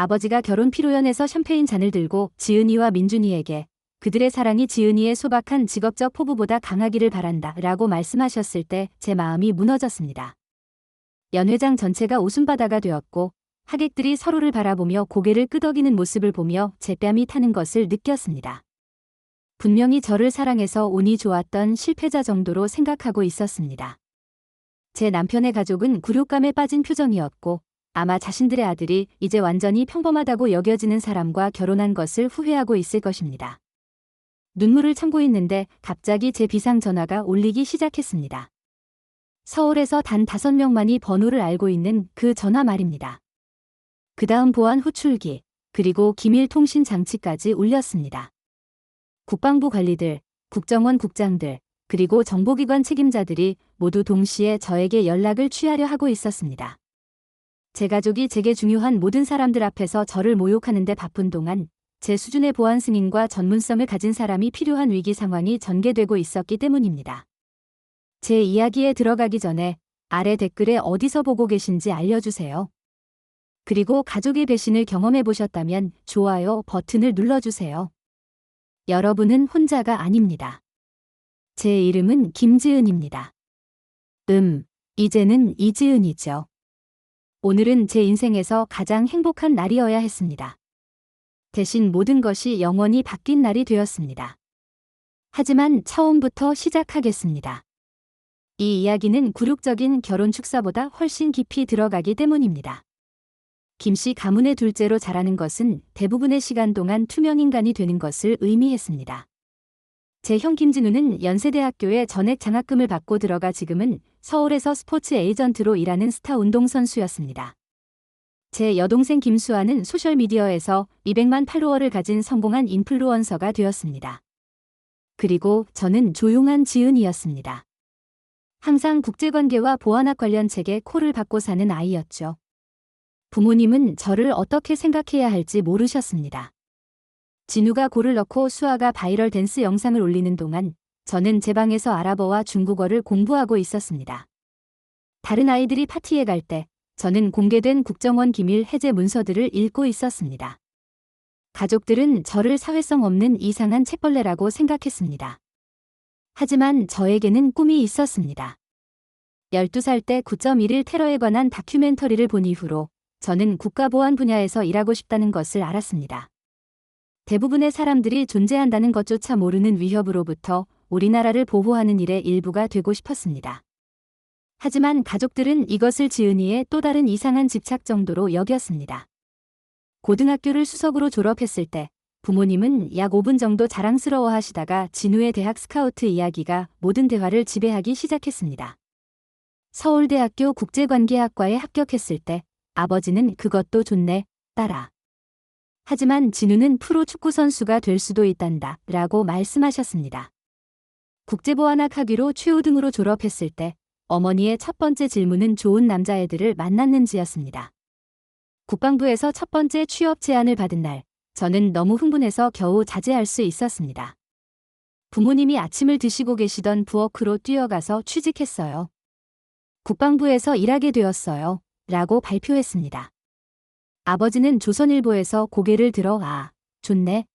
아버지가 결혼 피로연에서 샴페인 잔을 들고 지은이와 민준이에게 그들의 사랑이 지은이의 소박한 직업적 포부보다 강하기를 바란다 라고 말씀하셨을 때 제 마음이 무너졌습니다. 연회장 전체가 웃음바다가 되었고 하객들이 서로를 바라보며 고개를 끄덕이는 모습을 보며 제 뺨이 타는 것을 느꼈습니다. 분명히 저를 사랑해서 운이 좋았던 실패자 정도로 생각하고 있었습니다. 제 남편의 가족은 굴욕감에 빠진 표정이었고 아마 자신들의 아들이 이제 완전히 평범하다고 여겨지는 사람과 결혼한 것을 후회하고 있을 것입니다. 눈물을 참고 있는데 갑자기 제 비상 전화가 울리기 시작했습니다. 서울에서 단 5명만이 번호를 알고 있는 그 전화 말입니다. 그 다음 보안 호출기, 그리고 기밀 통신 장치까지 울렸습니다. 국방부 관리들, 국정원 국장들, 그리고 정보기관 책임자들이 모두 동시에 저에게 연락을 취하려 하고 있었습니다. 제 가족이 제게 중요한 모든 사람들 앞에서 저를 모욕하는 데 바쁜 동안 제 수준의 보안 승인과 전문성을 가진 사람이 필요한 위기 상황이 전개되고 있었기 때문입니다. 제 이야기에 들어가기 전에 아래 댓글에 어디서 보고 계신지 알려주세요. 그리고 가족의 배신을 경험해 보셨다면 좋아요 버튼을 눌러주세요. 여러분은 혼자가 아닙니다. 제 이름은 김지은입니다. 이제는 이지은이죠. 오늘은 제 인생에서 가장 행복한 날이어야 했습니다. 대신 모든 것이 영원히 바뀐 날이 되었습니다. 하지만 처음부터 시작하겠습니다. 이 이야기는 굴욕적인 결혼 축사보다 훨씬 깊이 들어가기 때문입니다. 김씨 가문의 둘째로 자라는 것은 대부분의 시간 동안 투명인간이 되는 것을 의미했습니다. 제 형 김진우는 연세대학교에 전액 장학금을 받고 들어가 지금은 서울에서 스포츠 에이전트로 일하는 스타 운동선수였습니다. 제 여동생 김수아는 소셜미디어에서 200만 팔로워를 가진 성공한 인플루언서가 되었습니다. 그리고 저는 조용한 지은이었습니다. 항상 국제관계와 보안학 관련 책에 콜을 받고 사는 아이였죠. 부모님은 저를 어떻게 생각해야 할지 모르셨습니다. 진우가 골을 넣고 수아가 바이럴 댄스 영상을 올리는 동안 저는 제 방에서 아랍어와 중국어를 공부하고 있었습니다. 다른 아이들이 파티에 갈 때 저는 공개된 국정원 기밀 해제 문서들을 읽고 있었습니다. 가족들은 저를 사회성 없는 이상한 책벌레라고 생각했습니다. 하지만 저에게는 꿈이 있었습니다. 12살 때 9.11 테러에 관한 다큐멘터리를 본 이후로 저는 국가보안 분야에서 일하고 싶다는 것을 알았습니다. 대부분의 사람들이 존재한다는 것조차 모르는 위협으로부터 우리나라를 보호하는 일의 일부가 되고 싶었습니다. 하지만 가족들은 이것을 지은이의 또 다른 이상한 집착 정도로 여겼습니다. 고등학교를 수석으로 졸업했을 때 부모님은 약 5분 정도 자랑스러워 하시다가 진우의 대학 스카우트 이야기가 모든 대화를 지배하기 시작했습니다. 서울대학교 국제관계학과에 합격했을 때 아버지는 그것도 좋네, 딸아. 하지만 진우는 프로 축구 선수가 될 수도 있단다 라고 말씀하셨습니다. 국제보안학 학위로 최우등으로 졸업했을 때 어머니의 첫 번째 질문은 좋은 남자애들을 만났는지였습니다. 국방부에서 첫 번째 취업 제안을 받은 날, 저는 너무 흥분해서 겨우 자제할 수 있었습니다. 부모님이 아침을 드시고 계시던 부엌으로 뛰어가서 취직했어요. 국방부에서 일하게 되었어요. 라고 발표했습니다. 아버지는 조선일보에서 고개를 들어 좋네.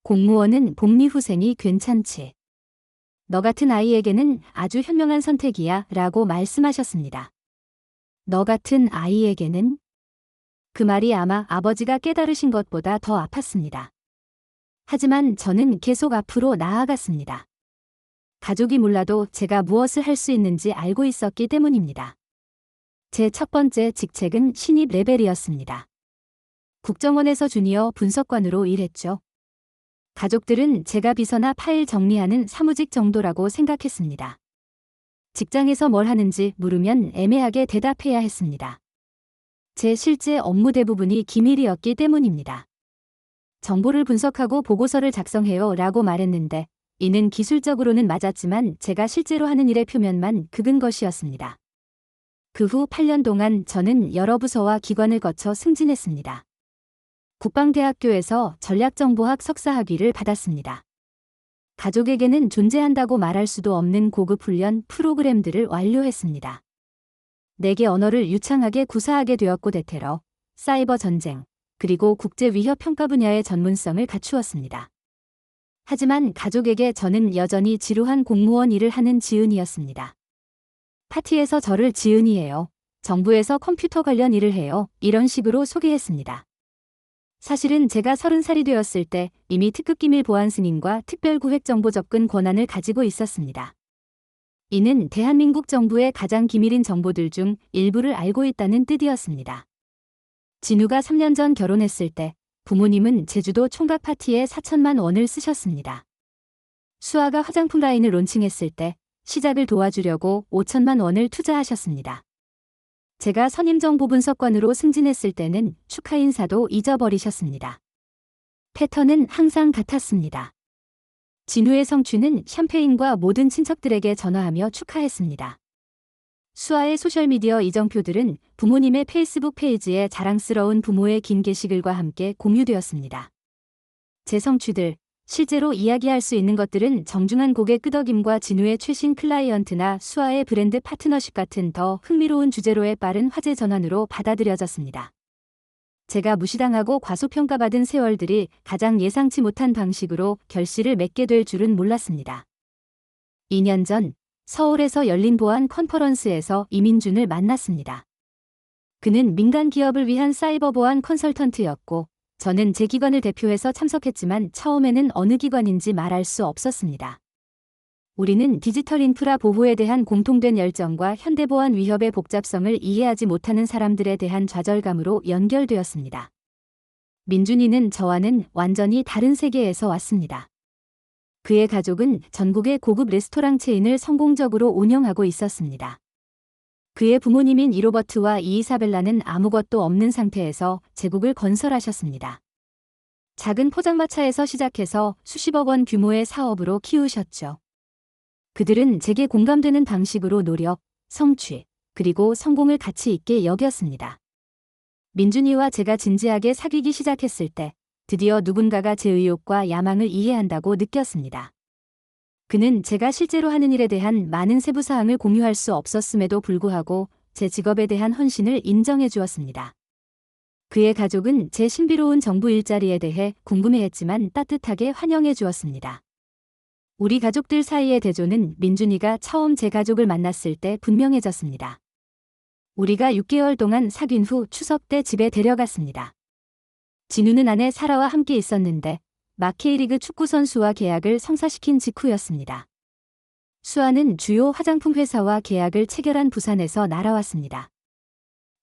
공무원은 복리후생이 괜찮지. 너 같은 아이에게는 아주 현명한 선택이야 라고 말씀하셨습니다. 너 같은 아이에게는? 그 말이 아마 아버지가 깨달으신 것보다 더 아팠습니다. 하지만 저는 계속 앞으로 나아갔습니다. 가족이 몰라도 제가 무엇을 할 수 있는지 알고 있었기 때문입니다. 제 첫 번째 직책은 신입 레벨이었습니다. 국정원에서 주니어 분석관으로 일했죠. 가족들은 제가 비서나 파일 정리하는 사무직 정도라고 생각했습니다. 직장에서 뭘 하는지 물으면 애매하게 대답해야 했습니다. 제 실제 업무 대부분이 기밀이었기 때문입니다. 정보를 분석하고 보고서를 작성해요 라고 말했는데 이는 기술적으로는 맞았지만 제가 실제로 하는 일의 표면만 긋은 것이었습니다. 그 후 8년 동안 저는 여러 부서와 기관을 거쳐 승진했습니다. 국방대학교에서 전략정보학 석사학위를 받았습니다. 가족에게는 존재한다고 말할 수도 없는 고급 훈련 프로그램들을 완료했습니다. 4개 언어를 유창하게 구사하게 되었고 대테러, 사이버 전쟁, 그리고 국제 위협 평가 분야의 전문성을 갖추었습니다. 하지만 가족에게 저는 여전히 지루한 공무원 일을 하는 지은이었습니다. 파티에서 저를 지은이에요. 정부에서 컴퓨터 관련 일을 해요. 이런 식으로 소개했습니다. 사실은 제가 30살이 되었을 때 이미 특급 기밀 보안 승인과 특별구획 정보 접근 권한을 가지고 있었습니다. 이는 대한민국 정부의 가장 기밀인 정보들 중 일부를 알고 있다는 뜻이었습니다. 진우가 3년 전 결혼했을 때 부모님은 제주도 총각 파티에 4천만 원을 쓰셨습니다. 수아가 화장품 라인을 론칭했을 때 시작을 도와주려고 5천만 원을 투자하셨습니다. 제가 선임정보 분석관으로 승진했을 때는 축하 인사도 잊어버리셨습니다. 패턴은 항상 같았습니다. 진우의 성취는 샴페인과 모든 친척들에게 전화하며 축하했습니다. 수아의 소셜미디어 이정표들은 부모님의 페이스북 페이지에 자랑스러운 부모의 긴 게시글과 함께 공유되었습니다. 제 성취들, 실제로 이야기할 수 있는 것들은 정중한 고객 끄덕임과 진우의 최신 클라이언트나 수아의 브랜드 파트너십 같은 더 흥미로운 주제로의 빠른 화제 전환으로 받아들여졌습니다. 제가 무시당하고 과소평가받은 세월들이 가장 예상치 못한 방식으로 결실을 맺게 될 줄은 몰랐습니다. 2년 전 서울에서 열린 보안 컨퍼런스에서 이민준을 만났습니다. 그는 민간 기업을 위한 사이버 보안 컨설턴트였고 저는 제 기관을 대표해서 참석했지만 처음에는 어느 기관인지 말할 수 없었습니다. 우리는 디지털 인프라 보호에 대한 공통된 열정과 현대보안 위협의 복잡성을 이해하지 못하는 사람들에 대한 좌절감으로 연결되었습니다. 민준이는 저와는 완전히 다른 세계에서 왔습니다. 그의 가족은 전국의 고급 레스토랑 체인을 성공적으로 운영하고 있었습니다. 그의 부모님인 이로버트와 이이사벨라는 아무것도 없는 상태에서 제국을 건설하셨습니다. 작은 포장마차에서 시작해서 수십억 원 규모의 사업으로 키우셨죠. 그들은 제게 공감되는 방식으로 노력, 성취, 그리고 성공을 가치 있게 여겼습니다. 민준이와 제가 진지하게 사귀기 시작했을 때 드디어 누군가가 제 의욕과 야망을 이해한다고 느꼈습니다. 그는 제가 실제로 하는 일에 대한 많은 세부사항을 공유할 수 없었음에도 불구하고 제 직업에 대한 헌신을 인정해 주었습니다. 그의 가족은 제 신비로운 정부 일자리에 대해 궁금해했지만 따뜻하게 환영해 주었습니다. 우리 가족들 사이의 대조는 민준이가 처음 제 가족을 만났을 때 분명해졌습니다. 우리가 6개월 동안 사귄 후 추석 때 집에 데려갔습니다. 진우는 아내 사라와 함께 있었는데 막 K리그 축구선수와 계약을 성사시킨 직후였습니다. 수아는 주요 화장품 회사와 계약을 체결한 부산에서 날아왔습니다.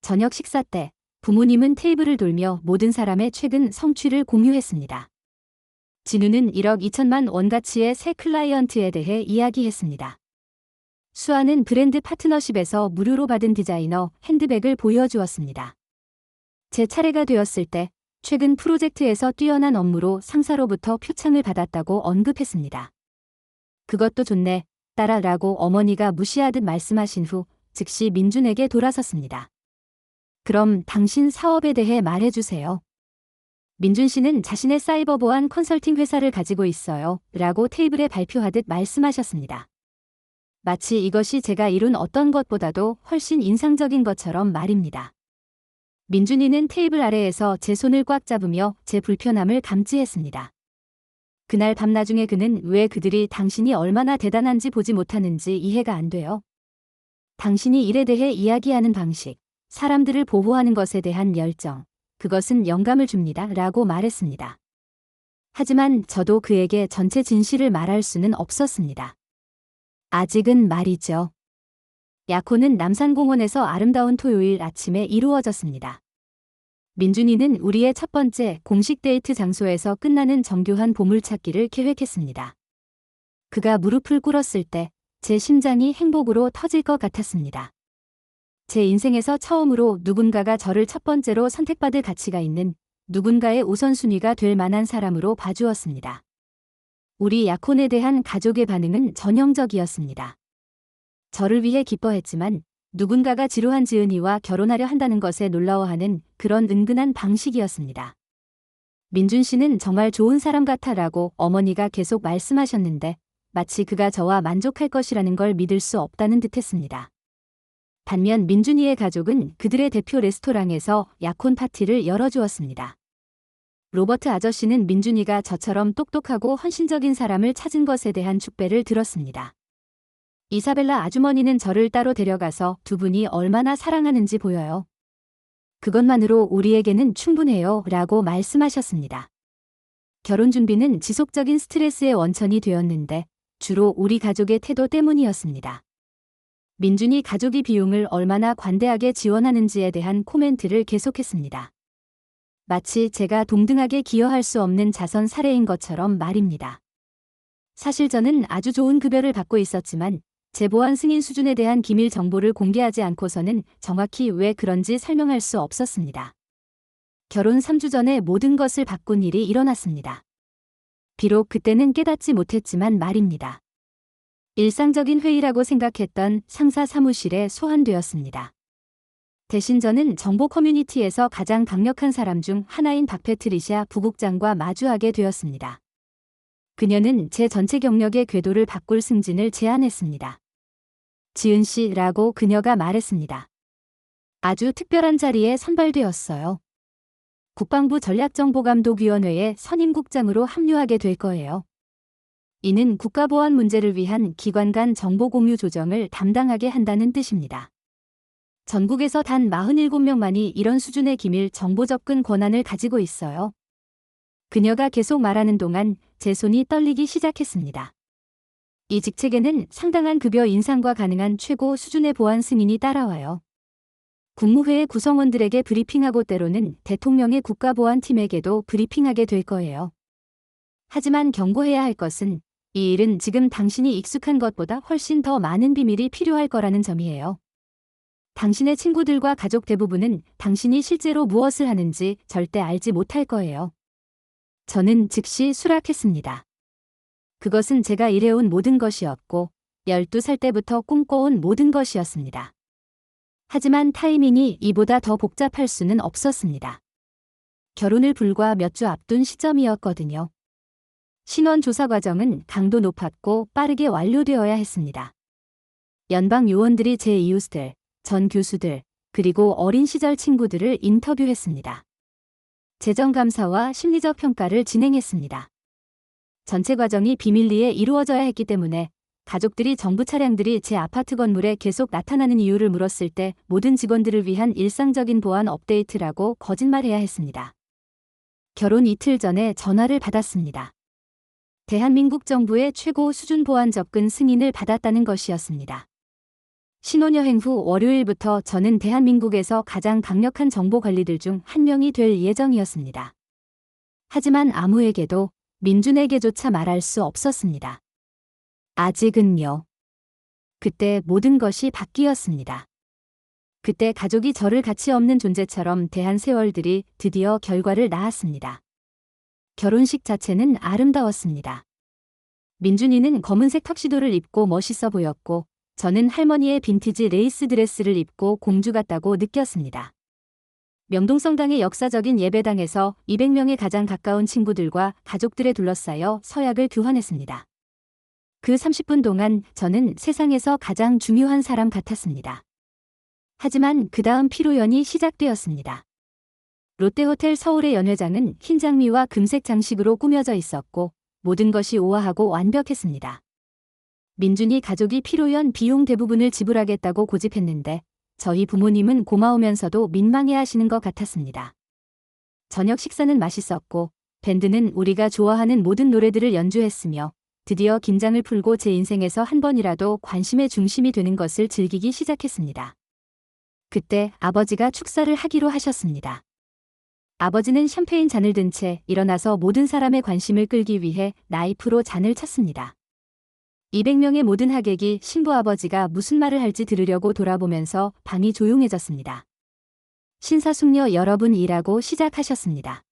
저녁 식사 때 부모님은 테이블을 돌며 모든 사람의 최근 성취를 공유했습니다. 진우는 1억 2천만 원 가치의 새 클라이언트에 대해 이야기했습니다. 수아는 브랜드 파트너십에서 무료로 받은 디자이너 핸드백을 보여주었습니다. 제 차례가 되었을 때 최근 프로젝트에서 뛰어난 업무로 상사로부터 표창을 받았다고 언급했습니다. 그것도 좋네, 딸아라고 어머니가 무시하듯 말씀하신 후 즉시 민준에게 돌아섰습니다. 그럼 당신 사업에 대해 말해주세요. 민준 씨는 자신의 사이버 보안 컨설팅 회사를 가지고 있어요. 라고 테이블에 발표하듯 말씀하셨습니다. 마치 이것이 제가 이룬 어떤 것보다도 훨씬 인상적인 것처럼 말입니다. 민준이는 테이블 아래에서 제 손을 꽉 잡으며 제 불편함을 감지했습니다. 그날 밤나중에 그는 왜 그들이 당신이 얼마나 대단한지 보지 못하는지 이해가 안 돼요. 당신이 일에 대해 이야기하는 방식, 사람들을 보호하는 것에 대한 열정, 그것은 영감을 줍니다. 라고 말했습니다. 하지만 저도 그에게 전체 진실을 말할 수는 없었습니다. 아직은 말이죠. 야코는 남산공원에서 아름다운 토요일 아침에 이루어졌습니다. 민준이는 우리의 첫 번째 공식 데이트 장소에서 끝나는 정교한 보물찾기를 계획했습니다. 그가 무릎을 꿇었을 때 제 심장이 행복으로 터질 것 같았습니다. 제 인생에서 처음으로 누군가가 저를 첫 번째로 선택받을 가치가 있는 누군가의 우선순위가 될 만한 사람으로 봐주었습니다. 우리 야콘에 대한 가족의 반응은 전형적이었습니다. 저를 위해 기뻐했지만 누군가가 지루한 지은이와 결혼하려 한다는 것에 놀라워하는 그런 은근한 방식이었습니다. 민준 씨는 정말 좋은 사람 같아라고 어머니가 계속 말씀하셨는데 마치 그가 저와 만족할 것이라는 걸 믿을 수 없다는 듯했습니다. 반면 민준이의 가족은 그들의 대표 레스토랑에서 야콘 파티를 열어주었습니다. 로버트 아저씨는 민준이가 저처럼 똑똑하고 헌신적인 사람을 찾은 것에 대한 축배를 들었습니다. 이사벨라 아주머니는 저를 따로 데려가서 두 분이 얼마나 사랑하는지 보여요. 그것만으로 우리에게는 충분해요 라고 말씀하셨습니다. 결혼 준비는 지속적인 스트레스의 원천이 되었는데 주로 우리 가족의 태도 때문이었습니다. 민준이 가족이 비용을 얼마나 관대하게 지원하는지에 대한 코멘트를 계속했습니다. 마치 제가 동등하게 기여할 수 없는 자선 사례인 것처럼 말입니다. 사실 저는 아주 좋은 급여를 받고 있었지만 제보안 승인 수준에 대한 기밀 정보를 공개하지 않고서는 정확히 왜 그런지 설명할 수 없었습니다. 결혼 3주 전에 모든 것을 바꾼 일이 일어났습니다. 비록 그때는 깨닫지 못했지만 말입니다. 일상적인 회의라고 생각했던 상사 사무실에 소환되었습니다. 대신 저는 정보 커뮤니티에서 가장 강력한 사람 중 하나인 박페트리샤 부국장과 마주하게 되었습니다. 그녀는 제 전체 경력의 궤도를 바꿀 승진을 제안했습니다. 지은 씨라고 그녀가 말했습니다. 아주 특별한 자리에 선발되었어요. 국방부 전략정보감독위원회에 선임국장으로 합류하게 될 거예요. 이는 국가보안 문제를 위한 기관 간 정보 공유 조정을 담당하게 한다는 뜻입니다. 전국에서 단 47명만이 이런 수준의 기밀 정보 접근 권한을 가지고 있어요. 그녀가 계속 말하는 동안 제 손이 떨리기 시작했습니다. 이 직책에는 상당한 급여 인상과 가능한 최고 수준의 보안 승인이 따라와요. 국무회의 구성원들에게 브리핑하고 때로는 대통령의 국가보안팀에게도 브리핑하게 될 거예요. 하지만 경고해야 할 것은 이 일은 지금 당신이 익숙한 것보다 훨씬 더 많은 비밀이 필요할 거라는 점이에요. 당신의 친구들과 가족 대부분은 당신이 실제로 무엇을 하는지 절대 알지 못할 거예요. 저는 즉시 수락했습니다. 그것은 제가 일해온 모든 것이었고 12살 때부터 꿈꿔온 모든 것이었습니다. 하지만 타이밍이 이보다 더 복잡할 수는 없었습니다. 결혼을 불과 몇 주 앞둔 시점이었거든요. 신원 조사 과정은 강도 높았고 빠르게 완료되어야 했습니다. 연방 요원들이 제 이웃들, 전 교수들, 그리고 어린 시절 친구들을 인터뷰했습니다. 재정감사와 심리적 평가를 진행했습니다. 전체 과정이 비밀리에 이루어져야 했기 때문에 가족들이 정부 차량들이 제 아파트 건물에 계속 나타나는 이유를 물었을 때 모든 직원들을 위한 일상적인 보안 업데이트라고 거짓말해야 했습니다. 결혼 이틀 전에 전화를 받았습니다. 대한민국 정부의 최고 수준 보안 접근 승인을 받았다는 것이었습니다. 신혼여행 후 월요일부터 저는 대한민국에서 가장 강력한 정보 관리들 중 한 명이 될 예정이었습니다. 하지만 아무에게도 민준에게조차 말할 수 없었습니다. 아직은요. 그때 모든 것이 바뀌었습니다. 그때 가족이 저를 가치 없는 존재처럼 대한 세월들이 드디어 결과를 낳았습니다. 결혼식 자체는 아름다웠습니다. 민준이는 검은색 턱시도를 입고 멋있어 보였고 저는 할머니의 빈티지 레이스 드레스를 입고 공주 같다고 느꼈습니다. 명동성당의 역사적인 예배당에서 200명의 가장 가까운 친구들과 가족들에 둘러싸여 서약을 교환했습니다. 그 30분 동안 저는 세상에서 가장 중요한 사람 같았습니다. 하지만 그 다음 피로연이 시작되었습니다. 롯데호텔 서울의 연회장은 흰 장미와 금색 장식으로 꾸며져 있었고 모든 것이 우아하고 완벽했습니다. 민준이 가족이 피로연 비용 대부분을 지불하겠다고 고집했는데 저희 부모님은 고마우면서도 민망해하시는 것 같았습니다. 저녁 식사는 맛있었고 밴드는 우리가 좋아하는 모든 노래들을 연주했으며 드디어 긴장을 풀고 제 인생에서 한 번이라도 관심의 중심이 되는 것을 즐기기 시작했습니다. 그때 아버지가 축사를 하기로 하셨습니다. 아버지는 샴페인 잔을 든 채 일어나서 모든 사람의 관심을 끌기 위해 나이프로 잔을 쳤습니다. 200명의 모든 하객이 신부아버지가 무슨 말을 할지 들으려고 돌아보면서 방이 조용해졌습니다. 신사숙녀 여러분이라고 시작하셨습니다.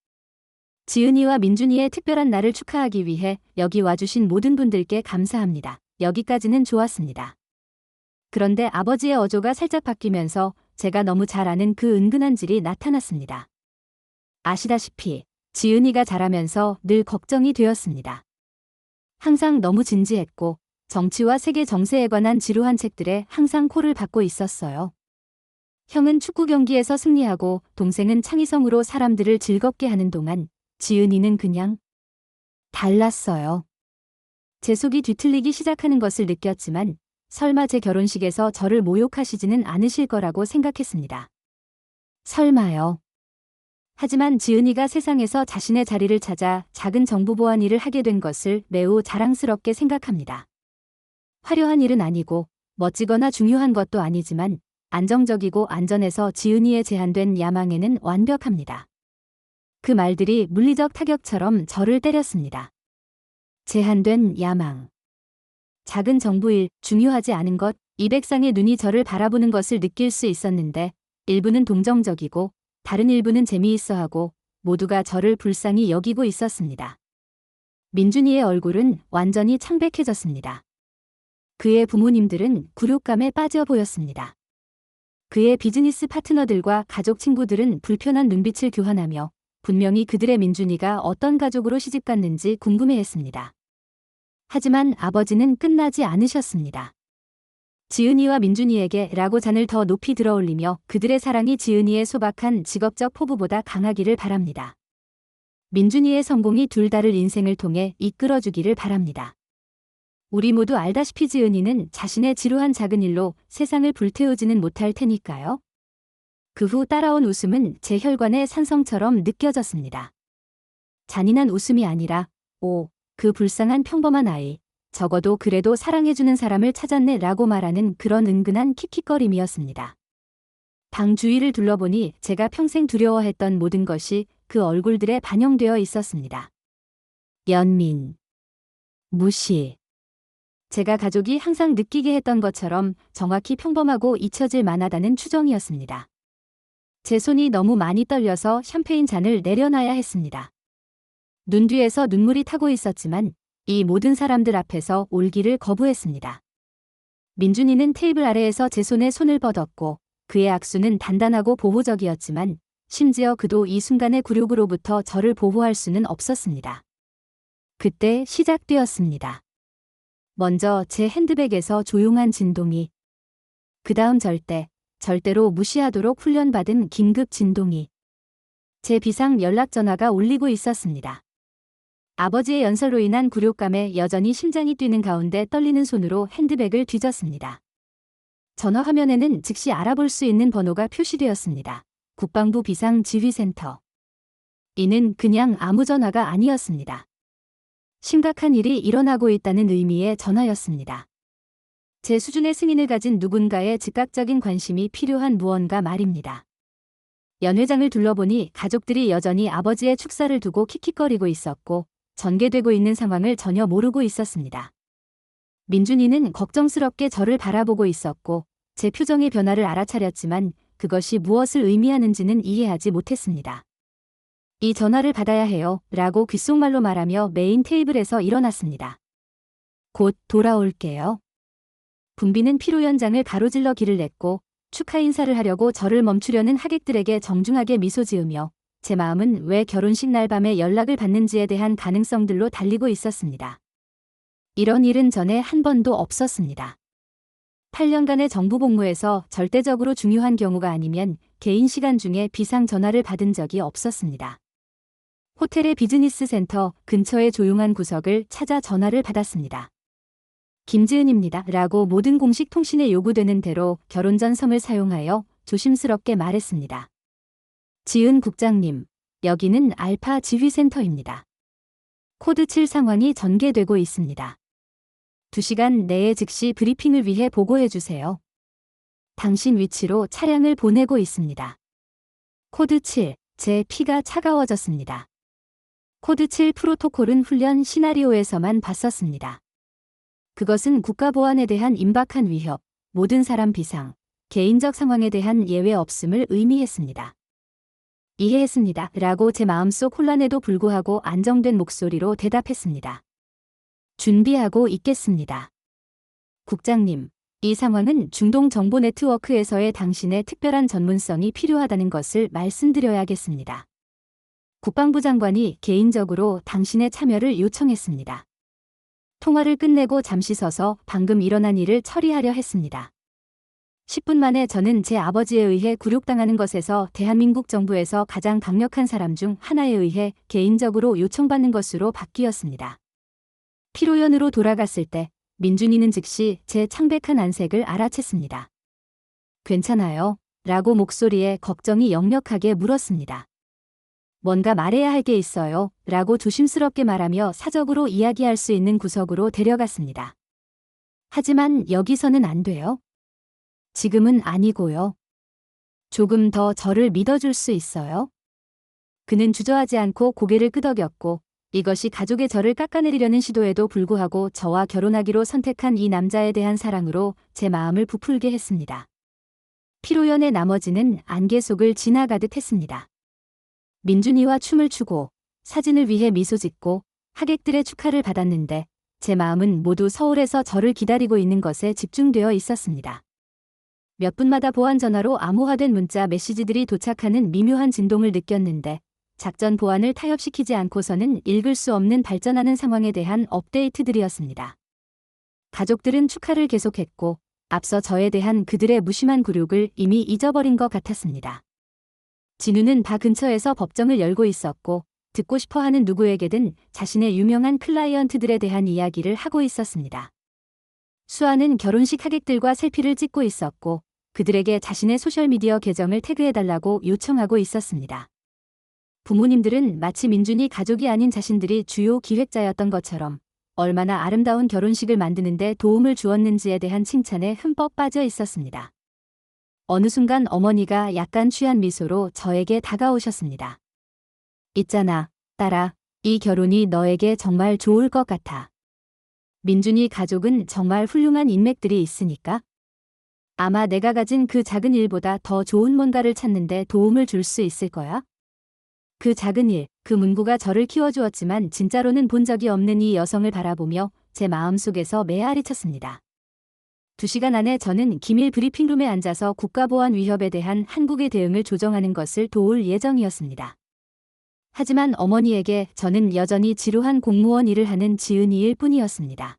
지은이와 민준이의 특별한 날을 축하하기 위해 여기 와주신 모든 분들께 감사합니다. 여기까지는 좋았습니다. 그런데 아버지의 어조가 살짝 바뀌면서 제가 너무 잘 아는 그 은근한 질이 나타났습니다. 아시다시피 지은이가 자라면서 늘 걱정이 되었습니다. 항상 너무 진지했고 정치와 세계 정세에 관한 지루한 책들에 항상 콜을 받고 있었어요. 형은 축구 경기에서 승리하고 동생은 창의성으로 사람들을 즐겁게 하는 동안 지은이는 그냥 달랐어요. 제 속이 뒤틀리기 시작하는 것을 느꼈지만 설마 제 결혼식에서 저를 모욕하시지는 않으실 거라고 생각했습니다. 설마요. 하지만 지은이가 세상에서 자신의 자리를 찾아 작은 정보보안 일을 하게 된 것을 매우 자랑스럽게 생각합니다. 화려한 일은 아니고 멋지거나 중요한 것도 아니지만 안정적이고 안전해서 지은이의 제한된 야망에는 완벽합니다. 그 말들이 물리적 타격처럼 저를 때렸습니다. 제한된 야망. 작은 정보일, 중요하지 않은 것, 이 백상의 눈이 저를 바라보는 것을 느낄 수 있었는데 일부는 동정적이고 다른 일부는 재미있어하고 모두가 저를 불쌍히 여기고 있었습니다. 민준이의 얼굴은 완전히 창백해졌습니다. 그의 부모님들은 굴욕감에 빠져 보였습니다. 그의 비즈니스 파트너들과 가족 친구들은 불편한 눈빛을 교환하며 분명히 그들의 민준이가 어떤 가족으로 시집갔는지 궁금해했습니다. 하지만 아버지는 끝나지 않으셨습니다. 지은이와 민준이에게 라고 잔을 더 높이 들어올리며 그들의 사랑이 지은이의 소박한 직업적 포부보다 강하기를 바랍니다. 민준이의 성공이 둘 다를 인생을 통해 이끌어주기를 바랍니다. 우리 모두 알다시피 지은이는 자신의 지루한 작은 일로 세상을 불태우지는 못할 테니까요. 그 후 따라온 웃음은 제 혈관의 산성처럼 느껴졌습니다. 잔인한 웃음이 아니라 그 불쌍한 평범한 아이, 적어도 그래도 사랑해주는 사람을 찾았네 라고 말하는 그런 은근한 킥킥거림이었습니다. 방 주위를 둘러보니 제가 평생 두려워했던 모든 것이 그 얼굴들에 반영되어 있었습니다. 연민, 무시. 제가 가족이 항상 느끼게 했던 것처럼 정확히 평범하고 잊혀질 만하다는 추정이었습니다. 제 손이 너무 많이 떨려서 샴페인 잔을 내려놔야 했습니다. 눈 뒤에서 눈물이 타고 있었지만 이 모든 사람들 앞에서 울기를 거부했습니다. 민준이는 테이블 아래에서 제 손에 손을 뻗었고 그의 악수는 단단하고 보호적이었지만 심지어 그도 이 순간의 굴욕으로부터 저를 보호할 수는 없었습니다. 그때 시작되었습니다. 먼저 제 핸드백에서 조용한 진동이, 그 다음 절대로 무시하도록 훈련받은 긴급 진동이, 제 비상 연락 전화가 울리고 있었습니다. 아버지의 연설로 인한 굴욕감에 여전히 심장이 뛰는 가운데 떨리는 손으로 핸드백을 뒤졌습니다. 전화 화면에는 즉시 알아볼 수 있는 번호가 표시되었습니다. 국방부 비상지휘센터. 이는 그냥 아무 전화가 아니었습니다. 심각한 일이 일어나고 있다는 의미의 전화였습니다. 제 수준의 승인을 가진 누군가의 즉각적인 관심이 필요한 무언가 말입니다. 연회장을 둘러보니 가족들이 여전히 아버지의 축사를 두고 킥킥거리고 있었고 전개되고 있는 상황을 전혀 모르고 있었습니다. 민준이는 걱정스럽게 저를 바라보고 있었고 제 표정의 변화를 알아차렸지만 그것이 무엇을 의미하는지는 이해하지 못했습니다. 이 전화를 받아야 해요 라고 귓속말로 말하며 메인 테이블에서 일어났습니다. 곧 돌아올게요. 분비는 피로 연장을 가로질러 길을 냈고 축하 인사를 하려고 저를 멈추려는 하객들에게 정중하게 미소 지으며 제 마음은 왜 결혼식 날 밤에 연락을 받는지에 대한 가능성들로 달리고 있었습니다. 이런 일은 전에 한 번도 없었습니다. 8년간의 정부 복무에서 절대적으로 중요한 경우가 아니면 개인 시간 중에 비상 전화를 받은 적이 없었습니다. 호텔의 비즈니스 센터 근처의 조용한 구석을 찾아 전화를 받았습니다. 김지은입니다. 라고 모든 공식 통신에 요구되는 대로 결혼 전 성을 사용하여 조심스럽게 말했습니다. 지은 국장님, 여기는 알파 지휘센터입니다. 코드 7 상황이 전개되고 있습니다. 2시간 내에 즉시 브리핑을 위해 보고해 주세요. 당신 위치로 차량을 보내고 있습니다. 코드 7, 제 피가 차가워졌습니다. 코드 7 프로토콜은 훈련 시나리오에서만 봤었습니다. 그것은 국가보안에 대한 임박한 위협, 모든 사람 비상, 개인적 상황에 대한 예외 없음을 의미했습니다. 이해했습니다. 라고 제 마음속 혼란에도 불구하고 안정된 목소리로 대답했습니다. 준비하고 있겠습니다. 국장님, 이 상황은 중동 정보 네트워크에서의 당신의 특별한 전문성이 필요하다는 것을 말씀드려야겠습니다. 국방부 장관이 개인적으로 당신의 참여를 요청했습니다. 통화를 끝내고 잠시 서서 방금 일어난 일을 처리하려 했습니다. 10분 만에 저는 제 아버지에 의해 굴욕당하는 것에서 대한민국 정부에서 가장 강력한 사람 중 하나에 의해 개인적으로 요청받는 것으로 바뀌었습니다. 피로연으로 돌아갔을 때 민준이는 즉시 제 창백한 안색을 알아챘습니다. 괜찮아요? 라고 목소리에 걱정이 역력하게 물었습니다. 뭔가 말해야 할 게 있어요. 라고 조심스럽게 말하며 사적으로 이야기할 수 있는 구석으로 데려갔습니다. 하지만 여기서는 안 돼요. 지금은 아니고요. 조금 더 저를 믿어줄 수 있어요? 그는 주저하지 않고 고개를 끄덕였고 이것이 가족의 저를 깎아내리려는 시도에도 불구하고 저와 결혼하기로 선택한 이 남자에 대한 사랑으로 제 마음을 부풀게 했습니다. 피로연의 나머지는 안개 속을 지나가듯 했습니다. 민준이와 춤을 추고 사진을 위해 미소 짓고 하객들의 축하를 받았는데 제 마음은 모두 서울에서 저를 기다리고 있는 것에 집중되어 있었습니다. 몇 분마다 보안 전화로 암호화된 문자 메시지들이 도착하는 미묘한 진동을 느꼈는데 작전 보안을 타협시키지 않고서는 읽을 수 없는 발전하는 상황에 대한 업데이트들이었습니다. 가족들은 축하를 계속했고 앞서 저에 대한 그들의 무심한 굴욕을 이미 잊어버린 것 같았습니다. 진우는 바 근처에서 법정을 열고 있었고 듣고 싶어하는 누구에게든 자신의 유명한 클라이언트들에 대한 이야기를 하고 있었습니다. 수아는 결혼식 하객들과 셀피를 찍고 있었고 그들에게 자신의 소셜미디어 계정을 태그해달라고 요청하고 있었습니다. 부모님들은 마치 민준이 가족이 아닌 자신들이 주요 기획자였던 것처럼 얼마나 아름다운 결혼식을 만드는 데 도움을 주었는지에 대한 칭찬에 흠뻑 빠져 있었습니다. 어느 순간 어머니가 약간 취한 미소로 저에게 다가오셨습니다. 있잖아, 딸아, 이 결혼이 너에게 정말 좋을 것 같아. 민준이 가족은 정말 훌륭한 인맥들이 있으니까 아마 내가 가진 그 작은 일보다 더 좋은 뭔가를 찾는 데 도움을 줄 수 있을 거야. 그 작은 일, 그 문구가 저를 키워주었지만 진짜로는 본 적이 없는 이 여성을 바라보며 제 마음속에서 메아리 쳤습니다. 2시간 안에 저는 기밀 브리핑룸에 앉아서 국가보안 위협에 대한 한국의 대응을 조정하는 것을 도울 예정이었습니다. 하지만 어머니에게 저는 여전히 지루한 공무원 일을 하는 지은이일 뿐이었습니다.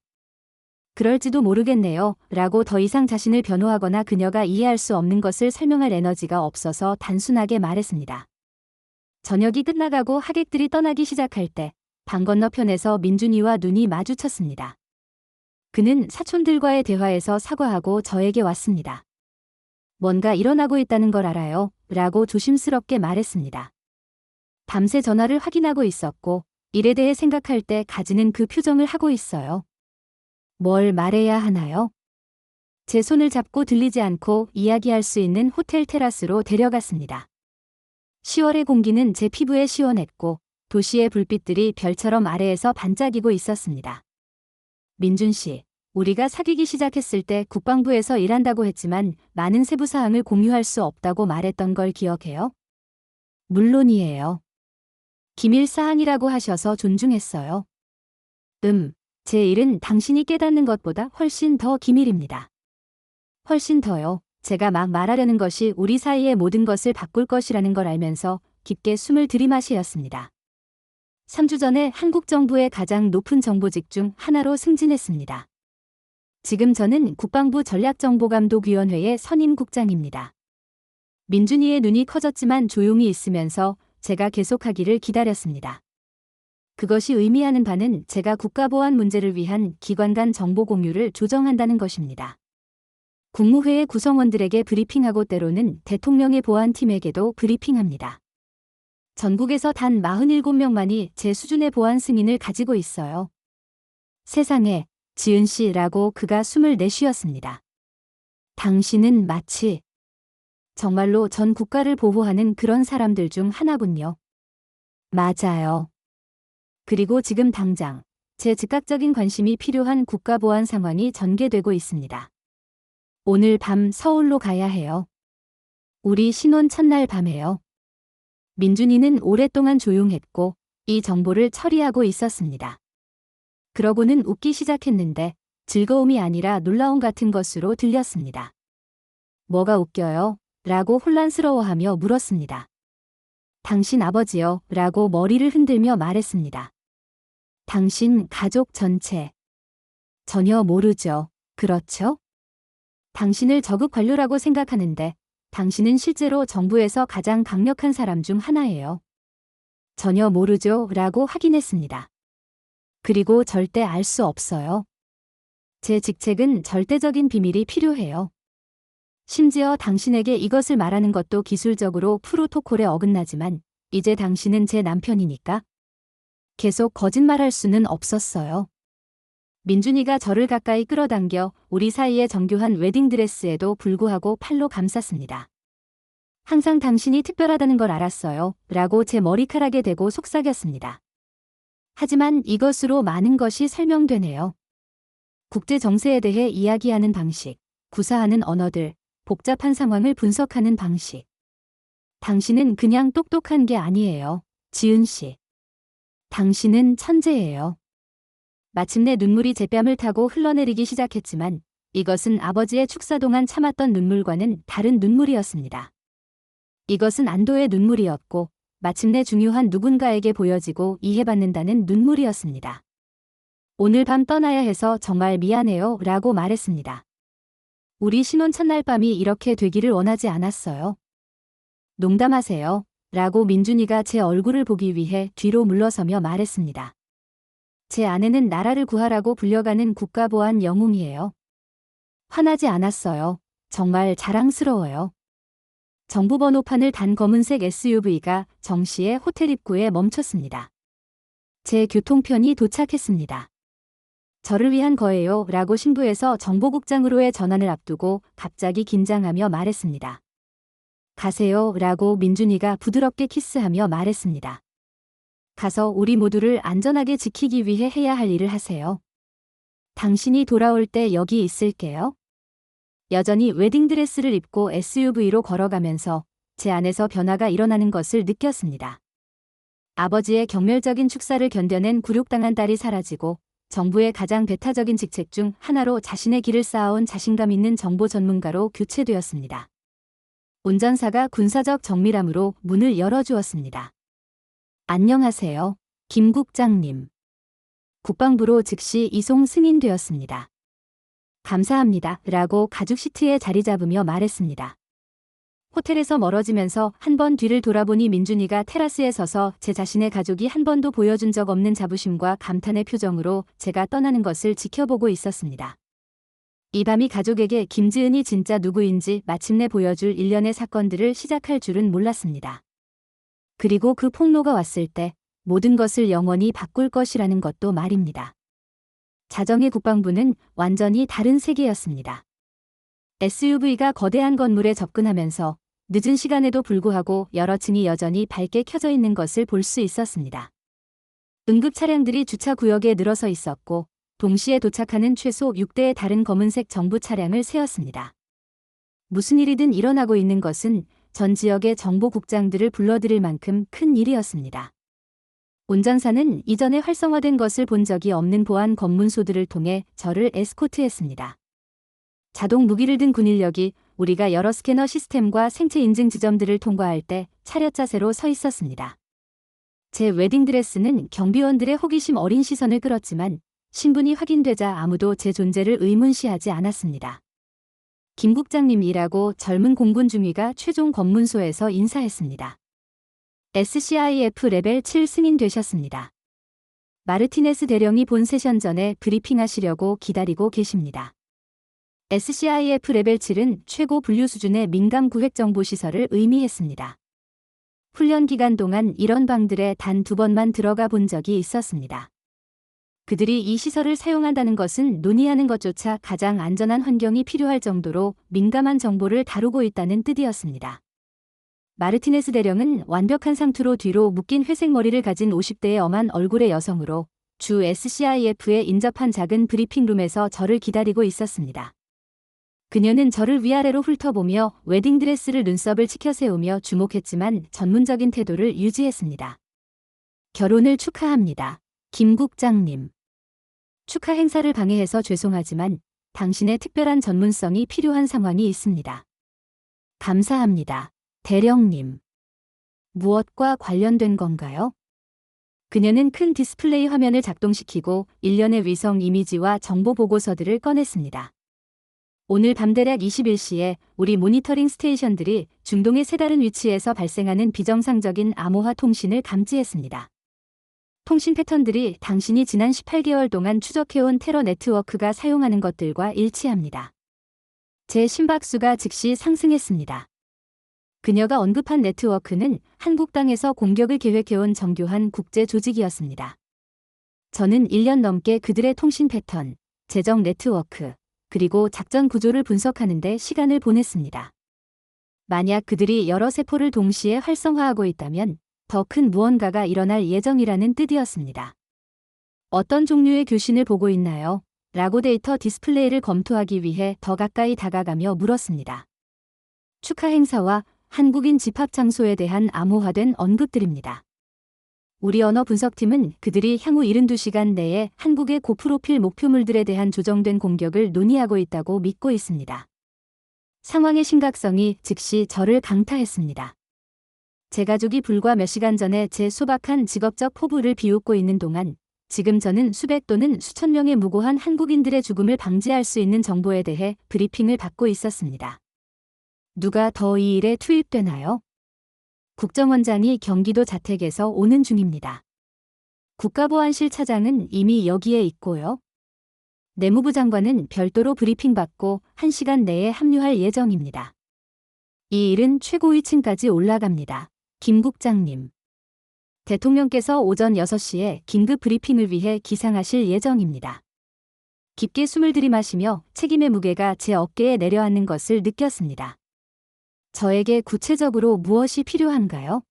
그럴지도 모르겠네요. 라고 더 이상 자신을 변호하거나 그녀가 이해할 수 없는 것을 설명할 에너지가 없어서 단순하게 말했습니다. 저녁이 끝나가고 하객들이 떠나기 시작할 때 방 건너편에서 민준이와 눈이 마주쳤습니다. 그는 사촌들과의 대화에서 사과하고 저에게 왔습니다. 뭔가 일어나고 있다는 걸 알아요. 라고 조심스럽게 말했습니다. 밤새 전화를 확인하고 있었고 일에 대해 생각할 때 가지는 그 표정을 하고 있어요. 뭘 말해야 하나요? 제 손을 잡고 들리지 않고 이야기할 수 있는 호텔 테라스로 데려갔습니다. 10월의 공기는 제 피부에 시원했고 도시의 불빛들이 별처럼 아래에서 반짝이고 있었습니다. 민준 씨, 우리가 사귀기 시작했을 때 국방부에서 일한다고 했지만 많은 세부 사항을 공유할 수 없다고 말했던 걸 기억해요? 물론이에요. 기밀 사항이라고 하셔서 존중했어요. 제 일은 당신이 깨닫는 것보다 훨씬 더 기밀입니다. 훨씬 더요. 제가 막 말하려는 것이 우리 사이의 모든 것을 바꿀 것이라는 걸 알면서 깊게 숨을 들이마시었습니다. 3주 전에 한국 정부의 가장 높은 정보직 중 하나로 승진했습니다. 지금 저는 국방부 전략정보감독위원회의 선임 국장입니다. 민준이의 눈이 커졌지만 조용히 있으면서 제가 계속하기를 기다렸습니다. 그것이 의미하는 바는 제가 국가보안 문제를 위한 기관 간 정보 공유를 조정한다는 것입니다. 국무회의 구성원들에게 브리핑하고 때로는 대통령의 보안팀에게도 브리핑합니다. 전국에서 단 47명만이 제 수준의 보안 승인을 가지고 있어요. 세상에, 지은 씨라고 그가 숨을 내쉬었습니다. 당신은 마치 정말로 전 국가를 보호하는 그런 사람들 중 하나군요. 맞아요. 그리고 지금 당장 제 즉각적인 관심이 필요한 국가보안 상황이 전개되고 있습니다. 오늘 밤 서울로 가야 해요. 우리 신혼 첫날 밤에요. 민준이는 오랫동안 조용했고 이 정보를 처리하고 있었습니다. 그러고는 웃기 시작했는데 즐거움이 아니라 놀라움 같은 것으로 들렸습니다. 뭐가 웃겨요? 라고 혼란스러워하며 물었습니다. 당신 아버지요? 라고 머리를 흔들며 말했습니다. 당신 가족 전체. 전혀 모르죠. 그렇죠? 당신을 저급 관료라고 생각하는데 당신은 실제로 정부에서 가장 강력한 사람 중 하나예요. 전혀 모르죠 라고 확인했습니다. 그리고 절대 알 수 없어요. 제 직책은 절대적인 비밀이 필요해요. 심지어 당신에게 이것을 말하는 것도 기술적으로 프로토콜에 어긋나지만 이제 당신은 제 남편이니까 계속 거짓말할 수는 없었어요. 민준이가 저를 가까이 끌어당겨 우리 사이의 정교한 웨딩드레스에도 불구하고 팔로 감쌌습니다. 항상 당신이 특별하다는 걸 알았어요. 라고 제 머리카락에 대고 속삭였습니다. 하지만 이것으로 많은 것이 설명되네요. 국제 정세에 대해 이야기하는 방식, 구사하는 언어들, 복잡한 상황을 분석하는 방식. 당신은 그냥 똑똑한 게 아니에요. 지은 씨. 당신은 천재예요. 마침내 눈물이 제 뺨을 타고 흘러내리기 시작했지만 이것은 아버지의 축사 동안 참았던 눈물과는 다른 눈물이었습니다. 이것은 안도의 눈물이었고 마침내 중요한 누군가에게 보여지고 이해받는다는 눈물이었습니다. 오늘 밤 떠나야 해서 정말 미안해요 라고 말했습니다. 우리 신혼 첫날 밤이 이렇게 되기를 원하지 않았어요. 농담하세요 라고 민준이가 제 얼굴을 보기 위해 뒤로 물러서며 말했습니다. 제 아내는 나라를 구하라고 불려가는 국가보안 영웅이에요. 화나지 않았어요. 정말 자랑스러워요. 정부 번호판을 단 검은색 SUV가 정시의 호텔 입구에 멈췄습니다. 제 교통편이 도착했습니다. 저를 위한 거예요 라고 신부에서 정보국장으로의 전환을 앞두고 갑자기 긴장하며 말했습니다. 가세요 라고 민준이가 부드럽게 키스하며 말했습니다. 가서 우리 모두를 안전하게 지키기 위해 해야 할 일을 하세요. 당신이 돌아올 때 여기 있을게요. 여전히 웨딩드레스를 입고 SUV로 걸어가면서 제 안에서 변화가 일어나는 것을 느꼈습니다. 아버지의 경멸적인 축사를 견뎌낸 굴욕당한 딸이 사라지고 정부의 가장 배타적인 직책 중 하나로 자신의 길을 쌓아온 자신감 있는 정보 전문가로 교체되었습니다. 운전사가 군사적 정밀함으로 문을 열어주었습니다. 안녕하세요, 김 국장님. 국방부로 즉시 이송 승인되었습니다. 감사합니다. 라고 가죽 시트에 자리 잡으며 말했습니다. 호텔에서 멀어지면서 한 번 뒤를 돌아보니 민준이가 테라스에 서서 제 자신의 가족이 한 번도 보여준 적 없는 자부심과 감탄의 표정으로 제가 떠나는 것을 지켜보고 있었습니다. 이 밤이 가족에게 김지은이 진짜 누구인지 마침내 보여줄 일련의 사건들을 시작할 줄은 몰랐습니다. 그리고 그 폭로가 왔을 때 모든 것을 영원히 바꿀 것이라는 것도 말입니다. 자정의 국방부는 완전히 다른 세계였습니다. SUV가 거대한 건물에 접근하면서 늦은 시간에도 불구하고 여러 층이 여전히 밝게 켜져 있는 것을 볼 수 있었습니다. 응급 차량들이 주차 구역에 늘어서 있었고 동시에 도착하는 최소 6대의 다른 검은색 정부 차량을 세웠습니다. 무슨 일이든 일어나고 있는 것은 전 지역의 정보국장들을 불러들일 만큼 큰 일이었습니다. 운전사는 이전에 활성화된 것을 본 적이 없는 보안 검문소들을 통해 저를 에스코트했습니다. 자동 무기를 든 군인력이 우리가 여러 스캐너 시스템과 생체 인증 지점들을 통과할 때 차렷 자세로 서 있었습니다. 제 웨딩드레스는 경비원들의 호기심 어린 시선을 끌었지만 신분이 확인되자 아무도 제 존재를 의문시하지 않았습니다. 김 국장님이라고 젊은 공군 중위가 최종 검문소에서 인사했습니다. SCIF 레벨 7 승인되셨습니다. 마르티네스 대령이 본 세션 전에 브리핑하시려고 기다리고 계십니다. SCIF 레벨 7은 최고 분류 수준의 민감 구획 정보 시설을 의미했습니다. 훈련 기간 동안 이런 방들에 단 2번만 들어가 본 적이 있었습니다. 그들이 이 시설을 사용한다는 것은 논의하는 것조차 가장 안전한 환경이 필요할 정도로 민감한 정보를 다루고 있다는 뜻이었습니다. 마르티네스 대령은 완벽한 상투로 뒤로 묶인 회색 머리를 가진 50대의 엄한 얼굴의 여성으로 주 SCIF에 인접한 작은 브리핑룸에서 저를 기다리고 있었습니다. 그녀는 저를 위아래로 훑어보며 웨딩드레스를 눈썹을 치켜세우며 주목했지만 전문적인 태도를 유지했습니다. 결혼을 축하합니다. 김 국장님. 축하 행사를 방해해서 죄송하지만 당신의 특별한 전문성이 필요한 상황이 있습니다. 감사합니다. 대령님. 무엇과 관련된 건가요? 그녀는 큰 디스플레이 화면을 작동시키고 일련의 위성 이미지와 정보 보고서들을 꺼냈습니다. 오늘 밤 대략 21시에 우리 모니터링 스테이션들이 중동의 세 다른 위치에서 발생하는 비정상적인 암호화 통신을 감지했습니다. 통신 패턴들이 당신이 지난 18개월 동안 추적해온 테러 네트워크가 사용하는 것들과 일치합니다. 제 심박수가 즉시 상승했습니다. 그녀가 언급한 네트워크는 한국 땅에서 공격을 계획해온 정교한 국제 조직이었습니다. 저는 1년 넘게 그들의 통신 패턴, 재정 네트워크, 그리고 작전 구조를 분석하는 데 시간을 보냈습니다. 만약 그들이 여러 세포를 동시에 활성화하고 있다면 더 큰 무언가가 일어날 예정이라는 뜻이었습니다. 어떤 종류의 교신을 보고 있나요? 라고 데이터 디스플레이를 검토하기 위해 더 가까이 다가가며 물었습니다. 축하 행사와 한국인 집합 장소에 대한 암호화된 언급들입니다. 우리 언어 분석팀은 그들이 향후 72시간 내에 한국의 고프로필 목표물들에 대한 조정된 공격을 논의하고 있다고 믿고 있습니다. 상황의 심각성이 즉시 저를 강타했습니다. 제 가족이 불과 몇 시간 전에 제 소박한 직업적 포부를 비웃고 있는 동안 지금 저는 수백 또는 수천 명의 무고한 한국인들의 죽음을 방지할 수 있는 정보에 대해 브리핑을 받고 있었습니다. 누가 더 이 일에 투입되나요? 국정원장이 경기도 자택에서 오는 중입니다. 국가보안실 차장은 이미 여기에 있고요. 내무부 장관은 별도로 브리핑받고 1시간 내에 합류할 예정입니다. 이 일은 최고위층까지 올라갑니다. 김 국장님. 대통령께서 오전 6시에 긴급 브리핑을 위해 기상하실 예정입니다. 깊게 숨을 들이마시며 책임의 무게가 제 어깨에 내려앉는 것을 느꼈습니다. 저에게 구체적으로 무엇이 필요한가요?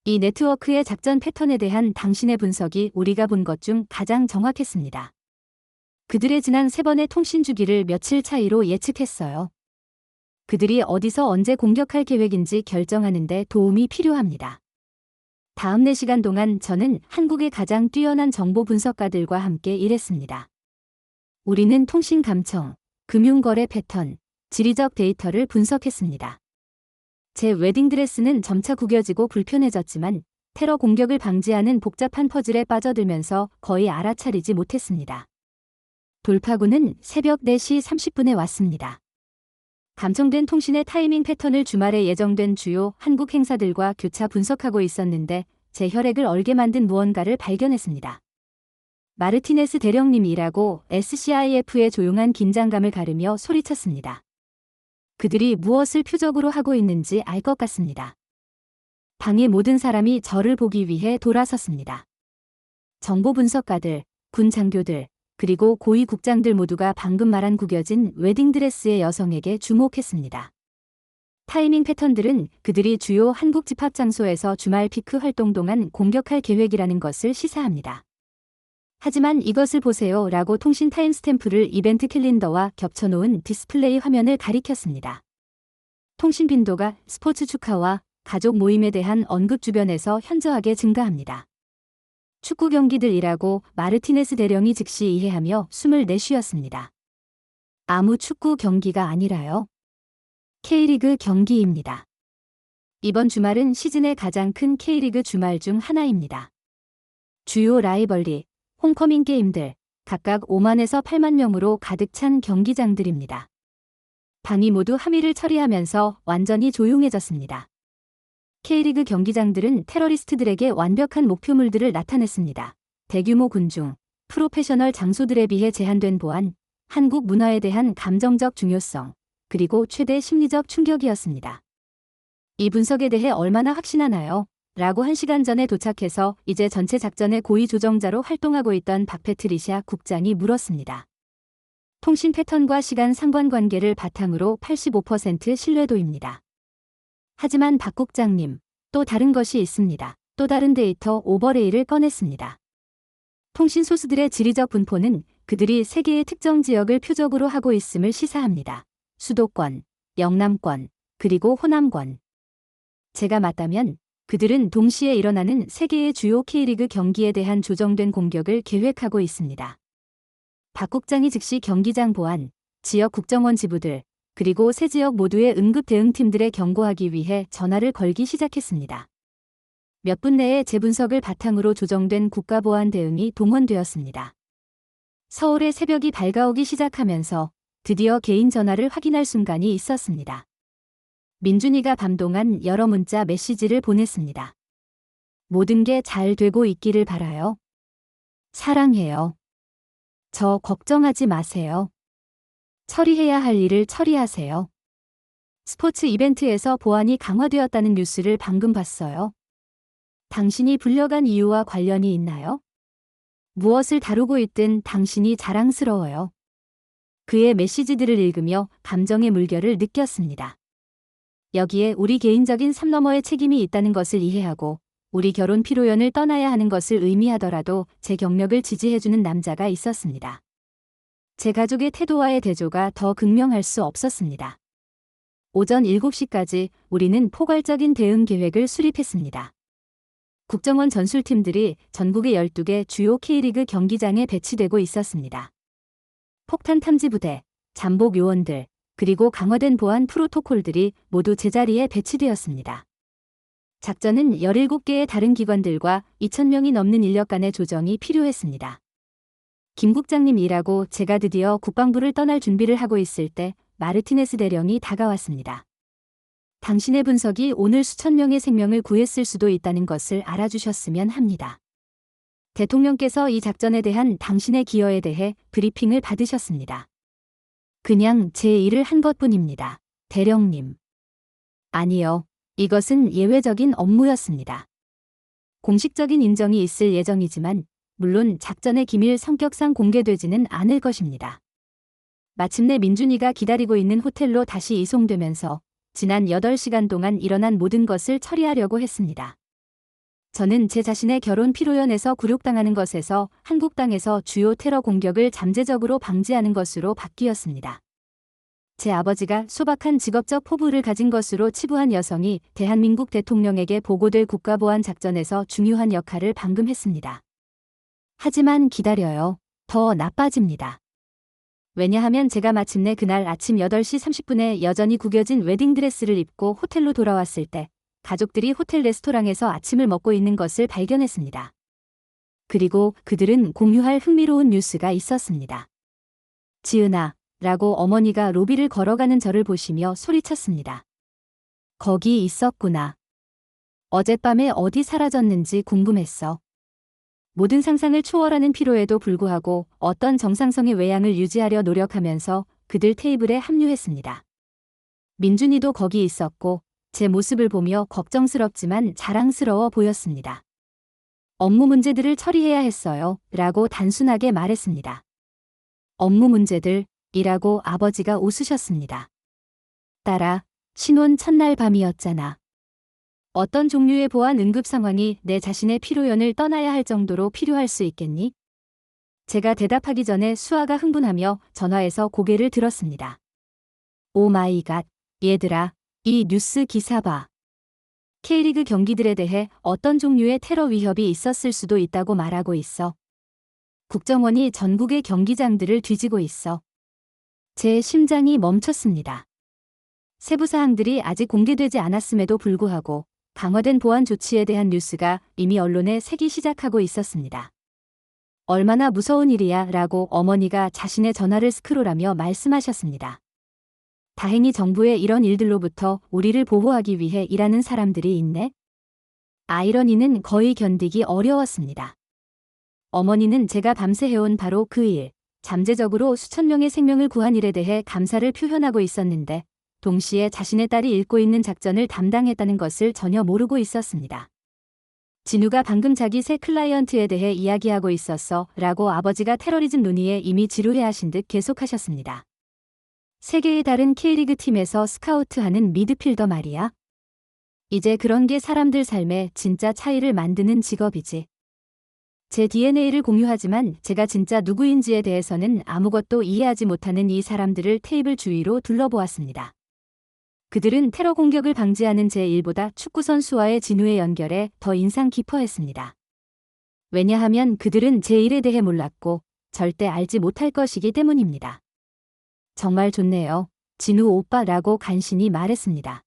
이 네트워크의 작전 패턴에 대한 당신의 분석이 우리가 본 것 중 가장 정확했습니다. 그들의 지난 3번의 통신 주기를 며칠 차이로 예측했어요. 그들이 어디서 언제 공격할 계획인지 결정하는 데 도움이 필요합니다. 다음 4시간 동안 저는 한국의 가장 뛰어난 정보 분석가들과 함께 일했습니다. 우리는 통신 감청, 금융거래 패턴, 지리적 데이터를 분석했습니다. 제 웨딩드레스는 점차 구겨지고 불편해졌지만 테러 공격을 방지하는 복잡한 퍼즐에 빠져들면서 거의 알아차리지 못했습니다. 돌파구는 새벽 4시 30분에 왔습니다. 감청된 통신의 타이밍 패턴을 주말에 예정된 주요 한국 행사들과 교차 분석하고 있었는데 제 혈액을 얼게 만든 무언가를 발견했습니다. 마르티네스 대령님이라고 SCIF의 조용한 긴장감을 가르며 소리쳤습니다. 그들이 무엇을 표적으로 하고 있는지 알 것 같습니다. 방의 모든 사람이 저를 보기 위해 돌아섰습니다. 정보 분석가들, 군 장교들, 그리고 고위 국장들 모두가 방금 말한 구겨진 웨딩드레스의 여성에게 주목했습니다. 타이밍 패턴들은 그들이 주요 한국 집합 장소에서 주말 피크 활동 동안 공격할 계획이라는 것을 시사합니다. 하지만 이것을 보세요 라고 통신 타임스탬프를 이벤트 캘린더와 겹쳐놓은 디스플레이 화면을 가리켰습니다. 통신 빈도가 스포츠 축하와 가족 모임에 대한 언급 주변에서 현저하게 증가합니다. 축구 경기들이라고 마르티네스 대령이 즉시 이해하며 숨을 내쉬었습니다. 아무 축구 경기가 아니라요. K리그 경기입니다. 이번 주말은 시즌의 가장 큰 K리그 주말 중 하나입니다. 주요 라이벌리, 홈커밍 게임들, 각각 5만에서 8만 명으로 가득 찬 경기장들입니다. 방이 모두 함의를 처리하면서 완전히 조용해졌습니다. K리그 경기장들은 테러리스트들에게 완벽한 목표물들을 나타냈습니다. 대규모 군중, 프로페셔널 장소들에 비해 제한된 보안, 한국 문화에 대한 감정적 중요성, 그리고 최대 심리적 충격이었습니다. 이 분석에 대해 얼마나 확신하나요? 라고 1시간 전에 도착해서 이제 전체 작전의 고위 조정자로 활동하고 있던 박페트리샤 국장이 물었습니다. 통신 패턴과 시간 상관관계를 바탕으로 85% 신뢰도입니다. 하지만 박 국장님, 또 다른 것이 있습니다. 또 다른 데이터 오버레이를 꺼냈습니다. 통신 소스들의 지리적 분포는 그들이 세계의 특정 지역을 표적으로 하고 있음을 시사합니다. 수도권, 영남권, 그리고 호남권. 제가 맞다면 그들은 동시에 일어나는 세계의 주요 K리그 경기에 대한 조정된 공격을 계획하고 있습니다. 박 국장이 즉시 경기장 보안, 지역 국정원 지부들, 그리고 세 지역 모두의 응급 대응팀들에 경고하기 위해 전화를 걸기 시작했습니다. 몇 분 내에 제 분석을 바탕으로 조정된 국가보안 대응이 동원되었습니다. 서울의 새벽이 밝아오기 시작하면서 드디어 개인 전화를 확인할 순간이 있었습니다. 민준이가 밤 동안 여러 문자 메시지를 보냈습니다. 모든 게 잘 되고 있기를 바라요. 사랑해요. 저 걱정하지 마세요. 처리해야 할 일을 처리하세요. 스포츠 이벤트에서 보안이 강화되었다는 뉴스를 방금 봤어요. 당신이 불려간 이유와 관련이 있나요? 무엇을 다루고 있든 당신이 자랑스러워요. 그의 메시지들을 읽으며 감정의 물결을 느꼈습니다. 여기에 우리 개인적인 삶 너머의 책임이 있다는 것을 이해하고 우리 결혼 피로연을 떠나야 하는 것을 의미하더라도 제 경력을 지지해주는 남자가 있었습니다. 제 가족의 태도와의 대조가 더 극명할 수 없었습니다. 오전 7시까지 우리는 포괄적인 대응 계획을 수립했습니다. 국정원 전술팀들이 전국의 12개 주요 K리그 경기장에 배치되고 있었습니다. 폭탄 탐지 부대, 잠복 요원들, 그리고 강화된 보안 프로토콜들이 모두 제자리에 배치되었습니다. 작전은 17개의 다른 기관들과 2,000명이 넘는 인력 간의 조정이 필요했습니다. 김 국장님 일하고 제가 드디어 국방부를 떠날 준비를 하고 있을 때 마르티네스 대령이 다가왔습니다. 당신의 분석이 오늘 수천 명의 생명을 구했을 수도 있다는 것을 알아주셨으면 합니다. 대통령께서 이 작전에 대한 당신의 기여에 대해 브리핑을 받으셨습니다. 그냥 제 일을 한 것뿐입니다. 대령님. 아니요. 이것은 예외적인 업무였습니다. 공식적인 인정이 있을 예정이지만 물론 작전의 기밀 성격상 공개되지는 않을 것입니다. 마침내 민준이가 기다리고 있는 호텔로 다시 이송되면서 지난 8시간 동안 일어난 모든 것을 처리하려고 했습니다. 저는 제 자신의 결혼 피로연에서 굴욕당하는 것에서 한국 땅에서 주요 테러 공격을 잠재적으로 방지하는 것으로 바뀌었습니다. 제 아버지가 소박한 직업적 포부를 가진 것으로 치부한 여성이 대한민국 대통령에게 보고될 국가보안 작전에서 중요한 역할을 방금 했습니다. 하지만 기다려요. 더 나빠집니다. 왜냐하면 제가 마침내 그날 아침 8시 30분에 여전히 구겨진 웨딩드레스를 입고 호텔로 돌아왔을 때 가족들이 호텔 레스토랑에서 아침을 먹고 있는 것을 발견했습니다. 그리고 그들은 공유할 흥미로운 뉴스가 있었습니다. 지은아, 라고 어머니가 로비를 걸어가는 저를 보시며 소리쳤습니다. 거기 있었구나. 어젯밤에 어디 사라졌는지 궁금했어. 모든 상상을 초월하는 피로에도 불구하고 어떤 정상성의 외양을 유지하려 노력하면서 그들 테이블에 합류했습니다. 민준이도 거기 있었고 제 모습을 보며 걱정스럽지만 자랑스러워 보였습니다. 업무 문제들을 처리해야 했어요. 라고 단순하게 말했습니다. 업무 문제들, 이라고 아버지가 웃으셨습니다. 딸아, 신혼 첫날 밤이었잖아. 어떤 종류의 보안 응급 상황이 내 자신의 피로연을 떠나야 할 정도로 필요할 수 있겠니? 제가 대답하기 전에 수아가 흥분하며 전화에서 고개를 들었습니다. 오 마이 갓, 얘들아, 이 뉴스 기사 봐. K리그 경기들에 대해 어떤 종류의 테러 위협이 있었을 수도 있다고 말하고 있어. 국정원이 전국의 경기장들을 뒤지고 있어. 제 심장이 멈췄습니다. 세부 사항들이 아직 공개되지 않았음에도 불구하고 강화된 보안 조치에 대한 뉴스가 이미 언론에 새기 시작하고 있었습니다. 얼마나 무서운 일이야 라고 어머니가 자신의 전화를 스크롤하며 말씀하셨습니다. 다행히 정부의 이런 일들로부터 우리를 보호하기 위해 일하는 사람들이 있네. 아이러니는 거의 견디기 어려웠습니다. 어머니는 제가 밤새 해온 바로 그 일, 잠재적으로 수천 명의 생명을 구한 일에 대해 감사를 표현하고 있었는데 동시에 자신의 딸이 읽고 있는 작전을 담당했다는 것을 전혀 모르고 있었습니다. 진우가 방금 자기 새 클라이언트에 대해 이야기하고 있었어 라고 아버지가 테러리즘 논의에 이미 지루해하신 듯 계속하셨습니다. 세 개의 다른 K리그 팀에서 스카우트하는 미드필더 말이야. 이제 그런 게 사람들 삶에 진짜 차이를 만드는 직업이지. 제 DNA를 공유하지만 제가 진짜 누구인지에 대해서는 아무것도 이해하지 못하는 이 사람들을 테이블 주위로 둘러보았습니다. 그들은 테러 공격을 방지하는 제 일보다 축구선수와의 진우의 연결에 더 인상 깊어했습니다. 왜냐하면 그들은 제 일에 대해 몰랐고 절대 알지 못할 것이기 때문입니다. 정말 좋네요. 진우 오빠라고 간신히 말했습니다.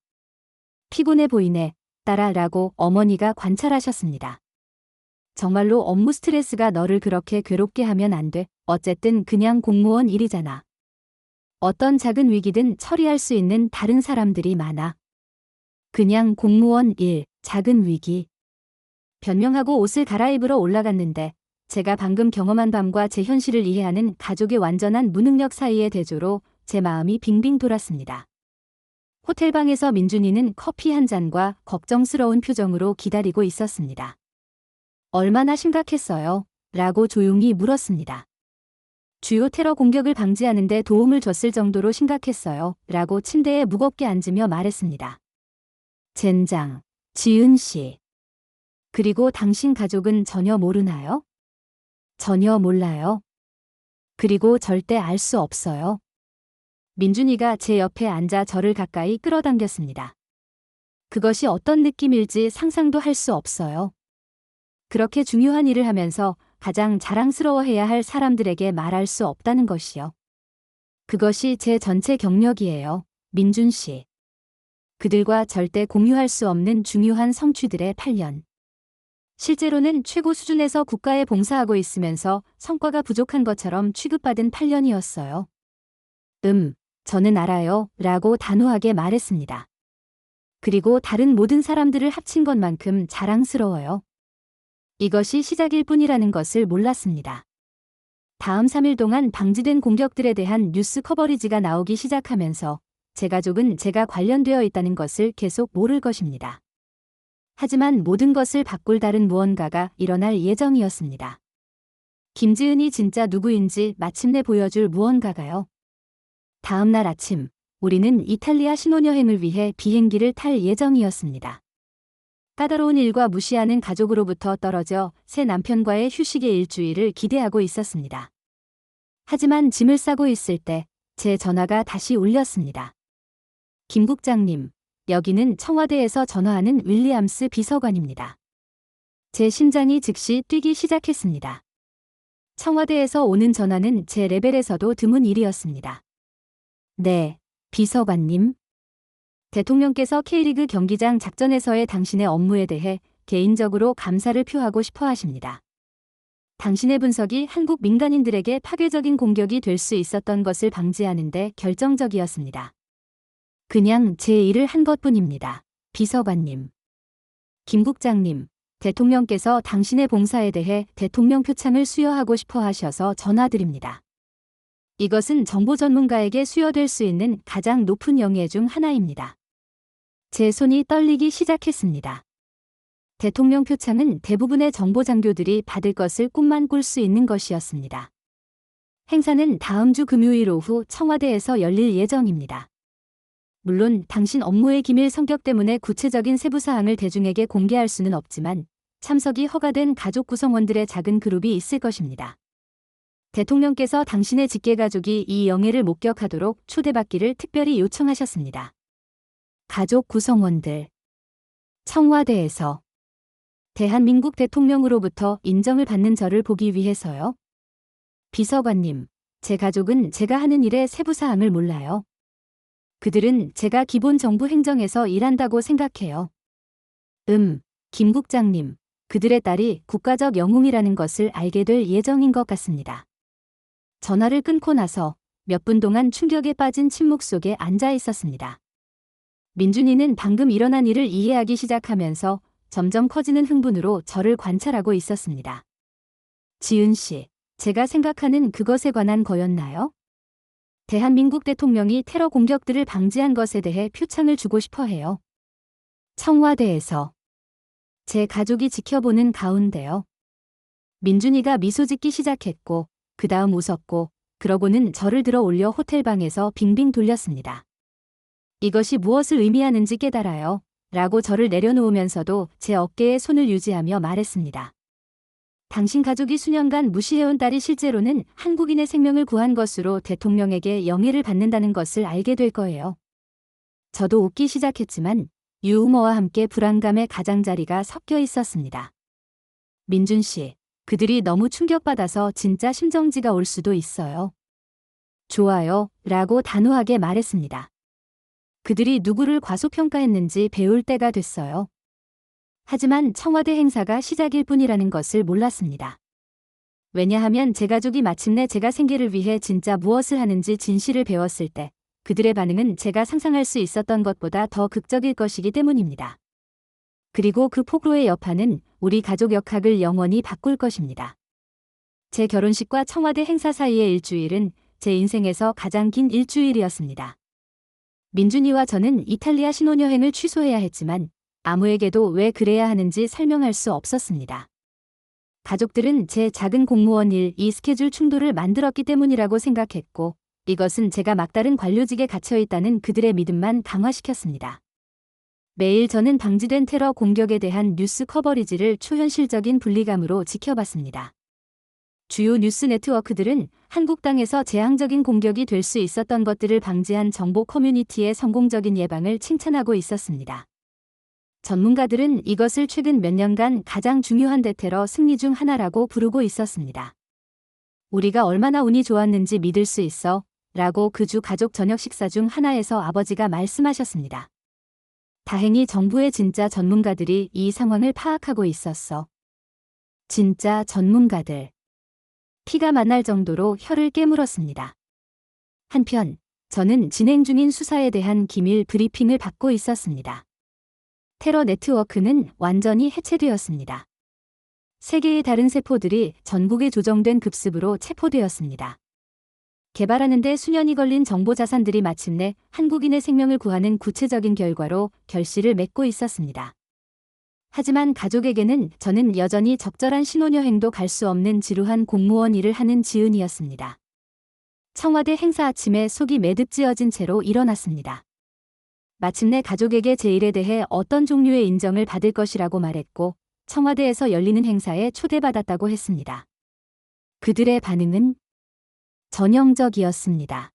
피곤해 보이네, 딸아라고 어머니가 관찰하셨습니다. 정말로 업무 스트레스가 너를 그렇게 괴롭게 하면 안 돼. 어쨌든 그냥 공무원 일이잖아. 어떤 작은 위기든 처리할 수 있는 다른 사람들이 많아. 그냥 공무원 일, 작은 위기. 변명하고 옷을 갈아입으러 올라갔는데 제가 방금 경험한 밤과 제 현실을 이해하는 가족의 완전한 무능력 사이의 대조로 제 마음이 빙빙 돌았습니다. 호텔방에서 민준이는 커피 한 잔과 걱정스러운 표정으로 기다리고 있었습니다. 얼마나 심각했어요? 라고 조용히 물었습니다. 주요 테러 공격을 방지하는 데 도움을 줬을 정도로 심각했어요. 라고 침대에 무겁게 앉으며 말했습니다. 젠장, 지은 씨. 그리고 당신 가족은 전혀 모르나요? 전혀 몰라요. 그리고 절대 알 수 없어요. 민준이가 제 옆에 앉아 저를 가까이 끌어당겼습니다. 그것이 어떤 느낌일지 상상도 할 수 없어요. 그렇게 중요한 일을 하면서 가장 자랑스러워해야 할 사람들에게 말할 수 없다는 것이요. 그것이 제 전체 경력이에요. 민준 씨. 그들과 절대 공유할 수 없는 중요한 성취들의 8년. 실제로는 최고 수준에서 국가에 봉사하고 있으면서 성과가 부족한 것처럼 취급받은 8년이었어요. 저는 알아요. 라고 단호하게 말했습니다. 그리고 다른 모든 사람들을 합친 것만큼 자랑스러워요. 이것이 시작일 뿐이라는 것을 몰랐습니다. 다음 3일 동안 방지된 공격들에 대한 뉴스 커버리지가 나오기 시작하면서 제 가족은 제가 관련되어 있다는 것을 계속 모를 것입니다. 하지만 모든 것을 바꿀 다른 무언가가 일어날 예정이었습니다. 김지은이 진짜 누구인지 마침내 보여줄 무언가가요. 다음 날 아침, 우리는 이탈리아 신혼여행을 위해 비행기를 탈 예정이었습니다. 까다로운 일과 무시하는 가족으로부터 떨어져 새 남편과의 휴식의 일주일을 기대하고 있었습니다. 하지만 짐을 싸고 있을 때 제 전화가 다시 울렸습니다. 김 국장님, 여기는 청와대에서 전화하는 윌리엄스 비서관입니다. 제 심장이 즉시 뛰기 시작했습니다. 청와대에서 오는 전화는 제 레벨에서도 드문 일이었습니다. 네, 비서관님. 대통령께서 K리그 경기장 작전에서의 당신의 업무에 대해 개인적으로 감사를 표하고 싶어 하십니다. 당신의 분석이 한국 민간인들에게 파괴적인 공격이 될 수 있었던 것을 방지하는 데 결정적이었습니다. 그냥 제 일을 한 것뿐입니다. 비서관님. 김 국장님, 대통령께서 당신의 봉사에 대해 대통령 표창을 수여하고 싶어 하셔서 전화드립니다. 이것은 정보 전문가에게 수여될 수 있는 가장 높은 영예 중 하나입니다. 제 손이 떨리기 시작했습니다. 대통령 표창은 대부분의 정보 장교들이 받을 것을 꿈만 꿀 수 있는 것이었습니다. 행사는 다음 주 금요일 오후 청와대에서 열릴 예정입니다. 물론 당신 업무의 기밀 성격 때문에 구체적인 세부사항을 대중에게 공개할 수는 없지만 참석이 허가된 가족 구성원들의 작은 그룹이 있을 것입니다. 대통령께서 당신의 직계가족이 이 영예를 목격하도록 초대받기를 특별히 요청하셨습니다. 가족 구성원들. 청와대에서. 대한민국 대통령으로부터 인정을 받는 저를 보기 위해서요. 비서관님, 제 가족은 제가 하는 일의 세부사항을 몰라요. 그들은 제가 기본 정부 행정에서 일한다고 생각해요. 김 국장님, 그들의 딸이 국가적 영웅이라는 것을 알게 될 예정인 것 같습니다. 전화를 끊고 나서 몇 분 동안 충격에 빠진 침묵 속에 앉아 있었습니다. 민준이는 방금 일어난 일을 이해하기 시작하면서 점점 커지는 흥분으로 저를 관찰하고 있었습니다. 지은 씨, 제가 생각하는 그것에 관한 거였나요? 대한민국 대통령이 테러 공격들을 방지한 것에 대해 표창을 주고 싶어 해요. 청와대에서. 제 가족이 지켜보는 가운데요. 민준이가 미소 짓기 시작했고 그 다음 웃었고 그러고는 저를 들어 올려 호텔방에서 빙빙 돌렸습니다. 이것이 무엇을 의미하는지 깨달아요. 라고 저를 내려놓으면서도 제 어깨에 손을 유지하며 말했습니다. 당신 가족이 수년간 무시해온 딸이 실제로는 한국인의 생명을 구한 것으로 대통령에게 영예를 받는다는 것을 알게 될 거예요. 저도 웃기 시작했지만 유머와 함께 불안감의 가장자리가 섞여 있었습니다. 민준 씨, 그들이 너무 충격받아서 진짜 심정지가 올 수도 있어요. 좋아요. 라고 단호하게 말했습니다. 그들이 누구를 과소평가했는지 배울 때가 됐어요. 하지만 청와대 행사가 시작일 뿐이라는 것을 몰랐습니다. 왜냐하면 제 가족이 마침내 제가 생계를 위해 진짜 무엇을 하는지 진실을 배웠을 때 그들의 반응은 제가 상상할 수 있었던 것보다 더 극적일 것이기 때문입니다. 그리고 그 폭로의 여파는 우리 가족 역학을 영원히 바꿀 것입니다. 제 결혼식과 청와대 행사 사이의 일주일은 제 인생에서 가장 긴 일주일이었습니다. 민준이와 저는 이탈리아 신혼여행을 취소해야 했지만 아무에게도 왜 그래야 하는지 설명할 수 없었습니다. 가족들은 제 작은 공무원 이 스케줄 충돌을 만들었기 때문이라고 생각했고 이것은 제가 막다른 관료직에 갇혀 있다는 그들의 믿음만 강화시켰습니다. 매일 저는 방지된 테러 공격에 대한 뉴스 커버리지를 초현실적인 분리감으로 지켜봤습니다. 주요 뉴스 네트워크들은 한국 땅에서 재앙적인 공격이 될 수 있었던 것들을 방지한 정보 커뮤니티의 성공적인 예방을 칭찬하고 있었습니다. 전문가들은 이것을 최근 몇 년간 가장 중요한 대테러 승리 중 하나라고 부르고 있었습니다. 우리가 얼마나 운이 좋았는지 믿을 수 있어 라고 그 주 가족 저녁 식사 중 하나에서 아버지가 말씀하셨습니다. 다행히 정부의 진짜 전문가들이 이 상황을 파악하고 있었어. 진짜 전문가들. 피가 마날 정도로 혀를 깨물었습니다. 한편 저는 진행 중인 수사에 대한 기밀 브리핑을 받고 있었습니다. 테러 네트워크는 완전히 해체되었습니다. 세계의 다른 세포들이 전국에 조정된 급습으로 체포되었습니다. 개발하는 데 수년이 걸린 정보 자산들이 마침내 한국인의 생명을 구하는 구체적인 결과로 결실을 맺고 있었습니다. 하지만 가족에게는 저는 여전히 적절한 신혼여행도 갈 수 없는 지루한 공무원 일을 하는 지은이었습니다. 청와대 행사 아침에 속이 매듭지어진 채로 일어났습니다. 마침내 가족에게 제 일에 대해 어떤 종류의 인정을 받을 것이라고 말했고 청와대에서 열리는 행사에 초대받았다고 했습니다. 그들의 반응은 전형적이었습니다.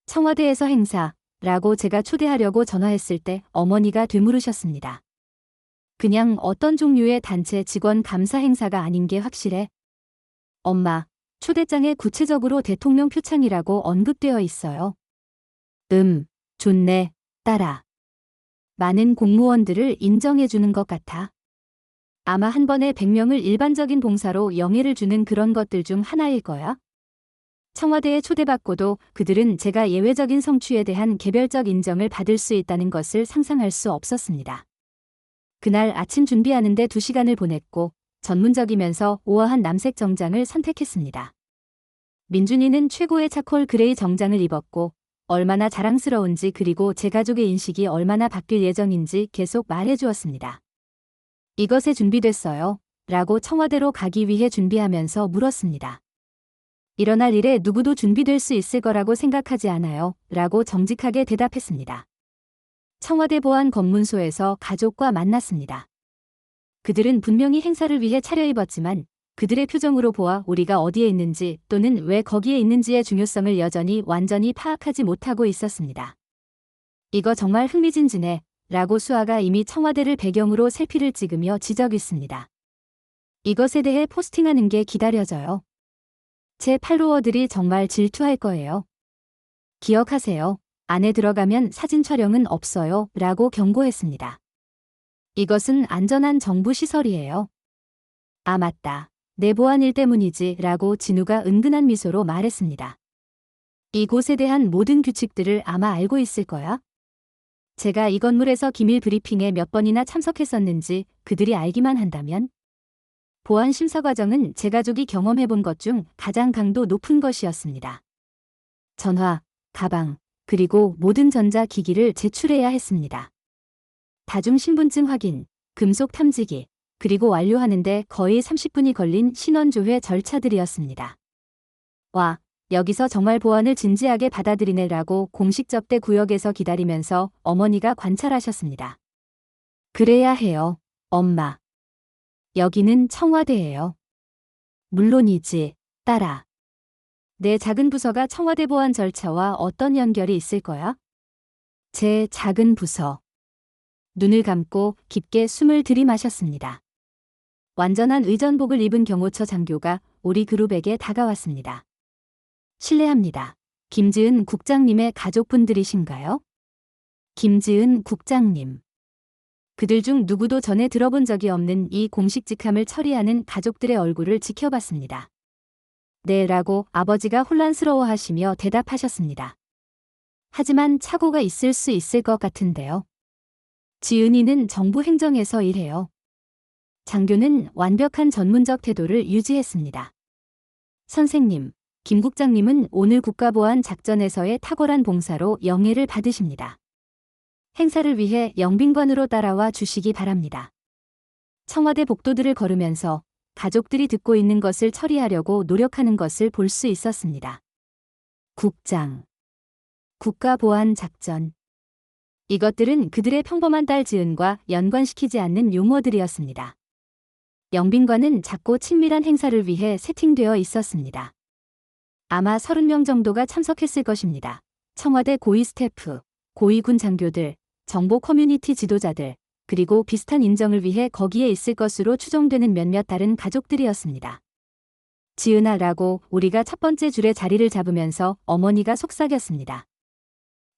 청와대에서 행사라고 제가 초대하려고 전화했을 때 어머니가 되물으셨습니다. 그냥 어떤 종류의 단체 직원 감사 행사가 아닌 게 확실해? 엄마, 초대장에 구체적으로 대통령 표창이라고 언급되어 있어요. 좋네. 따라. 많은 공무원들을 인정해주는 것 같아. 아마 한 번에 100명을 일반적인 봉사로 영예를 주는 그런 것들 중 하나일 거야. 청와대에 초대받고도 그들은 제가 예외적인 성취에 대한 개별적 인정을 받을 수 있다는 것을 상상할 수 없었습니다. 그날 아침 준비하는데 2시간을 보냈고 전문적이면서 우아한 남색 정장을 선택했습니다. 민준이는 최고의 차콜 그레이 정장을 입었고 얼마나 자랑스러운지 그리고 제 가족의 인식이 얼마나 바뀔 예정인지 계속 말해주었습니다. 이것에 준비됐어요. 라고 청와대로 가기 위해 준비하면서 물었습니다. 일어날 일에 누구도 준비될 수 있을 거라고 생각하지 않아요. 라고 정직하게 대답했습니다. 청와대 보안 검문소에서 가족과 만났습니다. 그들은 분명히 행사를 위해 차려입었지만 그들의 표정으로 보아 우리가 어디에 있는지 또는 왜 거기에 있는지의 중요성을 여전히 완전히 파악하지 못하고 있었습니다. 이거 정말 흥미진진해 라고 수아가 이미 청와대를 배경으로 셀피를 찍으며 지적했습니다. 이것에 대해 포스팅하는 게 기다려져요. 제 팔로워들이 정말 질투할 거예요. 기억하세요. 안에 들어가면 사진 촬영은 없어요. 라고 경고했습니다. 이것은 안전한 정부 시설이에요. 아 맞다. 내 보안일 때문이지 라고 진우가 은근한 미소로 말했습니다. 이곳에 대한 모든 규칙들을 아마 알고 있을 거야. 제가 이 건물에서 기밀 브리핑에 몇 번이나 참석했었는지 그들이 알기만 한다면 보안 심사 과정은 제 가족이 경험해본 것 중 가장 강도 높은 것이었습니다. 전화, 가방, 그리고 모든 전자기기를 제출해야 했습니다. 다중신분증 확인, 금속 탐지기, 그리고 완료하는데 거의 30분이 걸린 신원조회 절차들이었습니다. 와, 여기서 정말 보안을 진지하게 받아들이네라고 공식 접대 구역에서 기다리면서 어머니가 관찰하셨습니다. 그래야 해요, 엄마. 여기는 청와대예요. 물론이지, 딸아. 내 작은 부서가 청와대 보안 절차와 어떤 연결이 있을 거야? 제 작은 부서. 눈을 감고 깊게 숨을 들이마셨습니다. 완전한 의전복을 입은 경호처 장교가 우리 그룹에게 다가왔습니다. 실례합니다. 김지은 국장님의 가족분들이신가요? 김지은 국장님. 그들 중 누구도 전에 들어본 적이 없는 이 공식 직함을 처리하는 가족들의 얼굴을 지켜봤습니다. 네 라고 아버지가 혼란스러워하시며 대답하셨습니다. 하지만 착오가 있을 수 있을 것 같은데요. 지은이는 정부 행정에서 일해요. 장교는 완벽한 전문적 태도를 유지했습니다. 선생님, 김 국장님은 오늘 국가보안 작전에서의 탁월한 봉사로 영예를 받으십니다. 행사를 위해 영빈관으로 따라와 주시기 바랍니다. 청와대 복도들을 걸으면서 가족들이 듣고 있는 것을 처리하려고 노력하는 것을 볼 수 있었습니다. 국장, 국가보안작전. 이것들은 그들의 평범한 딸 지은과 연관시키지 않는 용어들이었습니다. 영빈관은 작고 친밀한 행사를 위해 세팅되어 있었습니다. 아마 30명 정도가 참석했을 것입니다. 청와대 고위 스태프, 고위 군 장교들, 정보 커뮤니티 지도자들, 그리고 비슷한 인정을 위해 거기에 있을 것으로 추정되는 몇몇 다른 가족들이었습니다. 지은아라고 우리가 첫 번째 줄에 자리를 잡으면서 어머니가 속삭였습니다.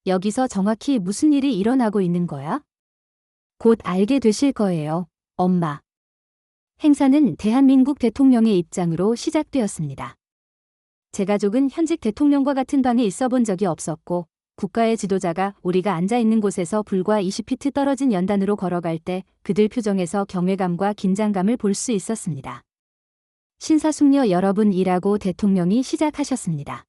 여기서 정확히 무슨 일이 일어나고 있는 거야? 곧 알게 되실 거예요, 엄마. 행사는 대한민국 대통령의 입장으로 시작되었습니다. 제 가족은 현직 대통령과 같은 방에 있어 본 적이 없었고 국가의 지도자가 우리가 앉아있는 곳에서 불과 20피트 떨어진 연단으로 걸어갈 때 그들 표정에서 경외감과 긴장감을 볼 수 있었습니다. 신사숙녀 여러분이라고 대통령이 시작하셨습니다.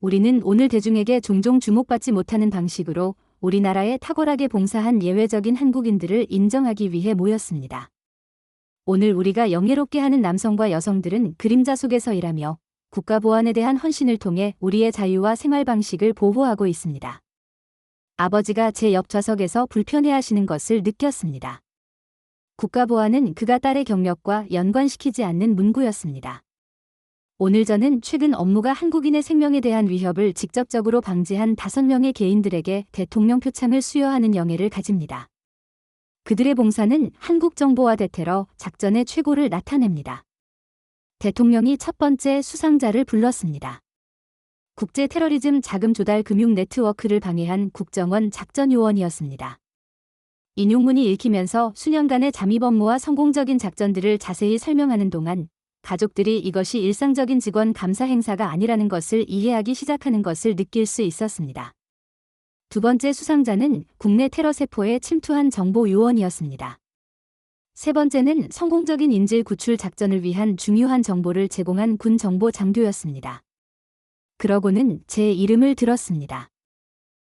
우리는 오늘 대중에게 종종 주목받지 못하는 방식으로 우리나라에 탁월하게 봉사한 예외적인 한국인들을 인정하기 위해 모였습니다. 오늘 우리가 영예롭게 하는 남성과 여성들은 그림자 속에서 일하며 국가보안에 대한 헌신을 통해 우리의 자유와 생활 방식을 보호하고 있습니다. 아버지가 제 옆 좌석에서 불편해하시는 것을 느꼈습니다. 국가보안은 그가 딸의 경력과 연관시키지 않는 문구였습니다. 오늘 저는 최근 업무가 한국인의 생명에 대한 위협을 직접적으로 방지한 5명의 개인들에게 대통령 표창을 수여하는 영예를 가집니다. 그들의 봉사는 한국정보와 대테러 작전의 최고를 나타냅니다. 대통령이 첫 번째 수상자를 불렀습니다. 국제 테러리즘 자금 조달 금융 네트워크를 방해한 국정원 작전요원이었습니다. 인용문이 읽히면서 수년간의 잠입 업무와 성공적인 작전들을 자세히 설명하는 동안 가족들이 이것이 일상적인 직원 감사 행사가 아니라는 것을 이해하기 시작하는 것을 느낄 수 있었습니다. 두 번째 수상자는 국내 테러 세포에 침투한 정보 요원이었습니다. 세 번째는 성공적인 인질 구출 작전을 위한 중요한 정보를 제공한 군 정보 장교였습니다. 그러고는 제 이름을 들었습니다.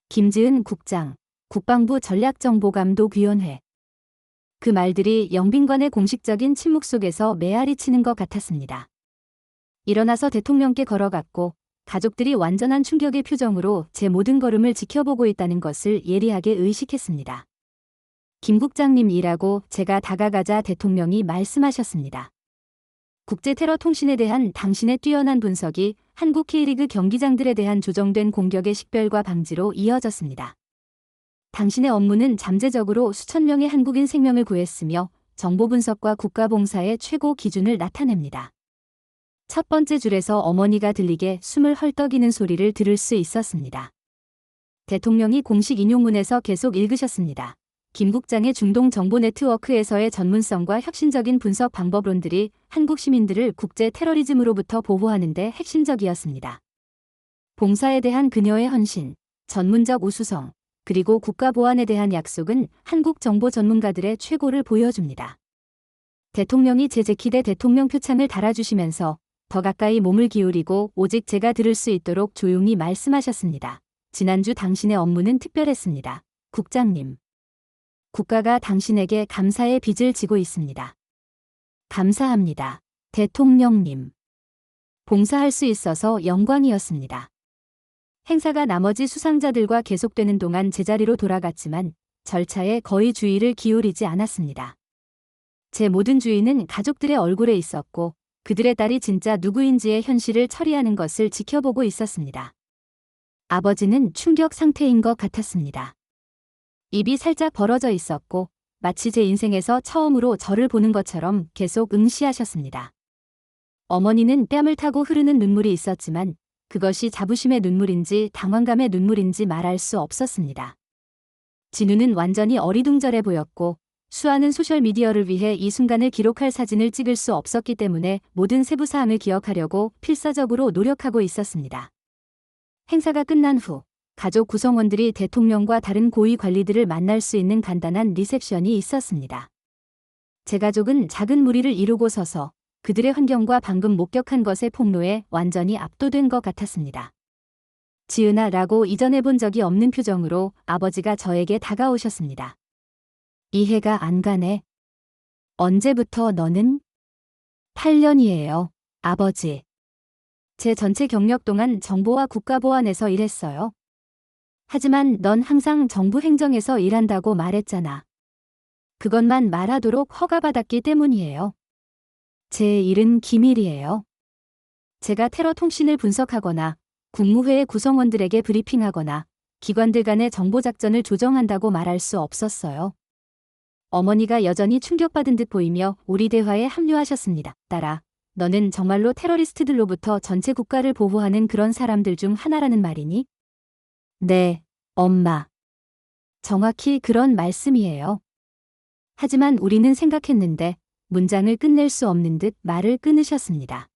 김지은 국장, 국방부 전략정보감독위원회. 그 말들이 영빈관의 공식적인 침묵 속에서 메아리 치는 것 같았습니다. 일어나서 대통령께 걸어갔고 가족들이 완전한 충격의 표정으로 제 모든 걸음을 지켜보고 있다는 것을 예리하게 의식했습니다. 김 국장님이라고 제가 다가가자 대통령이 말씀하셨습니다. 국제테러 통신에 대한 당신의 뛰어난 분석이 한국 K리그 경기장들에 대한 조정된 공격의 식별과 방지로 이어졌습니다. 당신의 업무는 잠재적으로 수천 명의 한국인 생명을 구했으며 정보 분석과 국가봉사의 최고 기준을 나타냅니다. 첫 번째 줄에서 어머니가 들리게 숨을 헐떡이는 소리를 들을 수 있었습니다. 대통령이 공식 인용문에서 계속 읽으셨습니다. 김 국장의 중동 정보 네트워크에서의 전문성과 혁신적인 분석 방법론들이 한국 시민들을 국제 테러리즘으로부터 보호하는 데 핵심적이었습니다. 봉사에 대한 그녀의 헌신, 전문적 우수성, 그리고 국가보안에 대한 약속은 한국 정보 전문가들의 최고를 보여줍니다. 대통령이 제 재킷에 대통령 표창을 달아주시면서 더 가까이 몸을 기울이고 오직 제가 들을 수 있도록 조용히 말씀하셨습니다. 지난주 당신의 업무는 특별했습니다. 국장님. 국가가 당신에게 감사의 빚을 지고 있습니다. 감사합니다. 대통령님. 봉사할 수 있어서 영광이었습니다. 행사가 나머지 수상자들과 계속되는 동안 제자리로 돌아갔지만 절차에 거의 주의를 기울이지 않았습니다. 제 모든 주의는 가족들의 얼굴에 있었고 그들의 딸이 진짜 누구인지의 현실을 처리하는 것을 지켜보고 있었습니다. 아버지는 충격 상태인 것 같았습니다. 입이 살짝 벌어져 있었고 마치 제 인생에서 처음으로 저를 보는 것처럼 계속 응시하셨습니다. 어머니는 뺨을 타고 흐르는 눈물이 있었지만 그것이 자부심의 눈물인지 당황감의 눈물인지 말할 수 없었습니다. 진우는 완전히 어리둥절해 보였고 수아는 소셜미디어를 위해 이 순간을 기록할 사진을 찍을 수 없었기 때문에 모든 세부 사항을 기억하려고 필사적으로 노력하고 있었습니다. 행사가 끝난 후 가족 구성원들이 대통령과 다른 고위 관리들을 만날 수 있는 간단한 리셉션이 있었습니다. 제 가족은 작은 무리를 이루고 서서 그들의 환경과 방금 목격한 것의 폭로에 완전히 압도된 것 같았습니다. 지은아 라고 이전에 본 적이 없는 표정으로 아버지가 저에게 다가오셨습니다. 이해가 안 가네. 언제부터 너는? 8년이에요, 아버지. 제 전체 경력 동안 정보와 국가보안에서 일했어요. 하지만 넌 항상 정부 행정에서 일한다고 말했잖아. 그것만 말하도록 허가받았기 때문이에요. 제 일은 기밀이에요. 제가 테러 통신을 분석하거나 국무회의 구성원들에게 브리핑하거나 기관들 간의 정보작전을 조정한다고 말할 수 없었어요. 어머니가 여전히 충격받은 듯 보이며 우리 대화에 합류하셨습니다. 딸아, 너는 정말로 테러리스트들로부터 전체 국가를 보호하는 그런 사람들 중 하나라는 말이니? 네, 엄마. 정확히 그런 말씀이에요. 하지만 우리는 생각했는데 문장을 끝낼 수 없는 듯 말을 끊으셨습니다.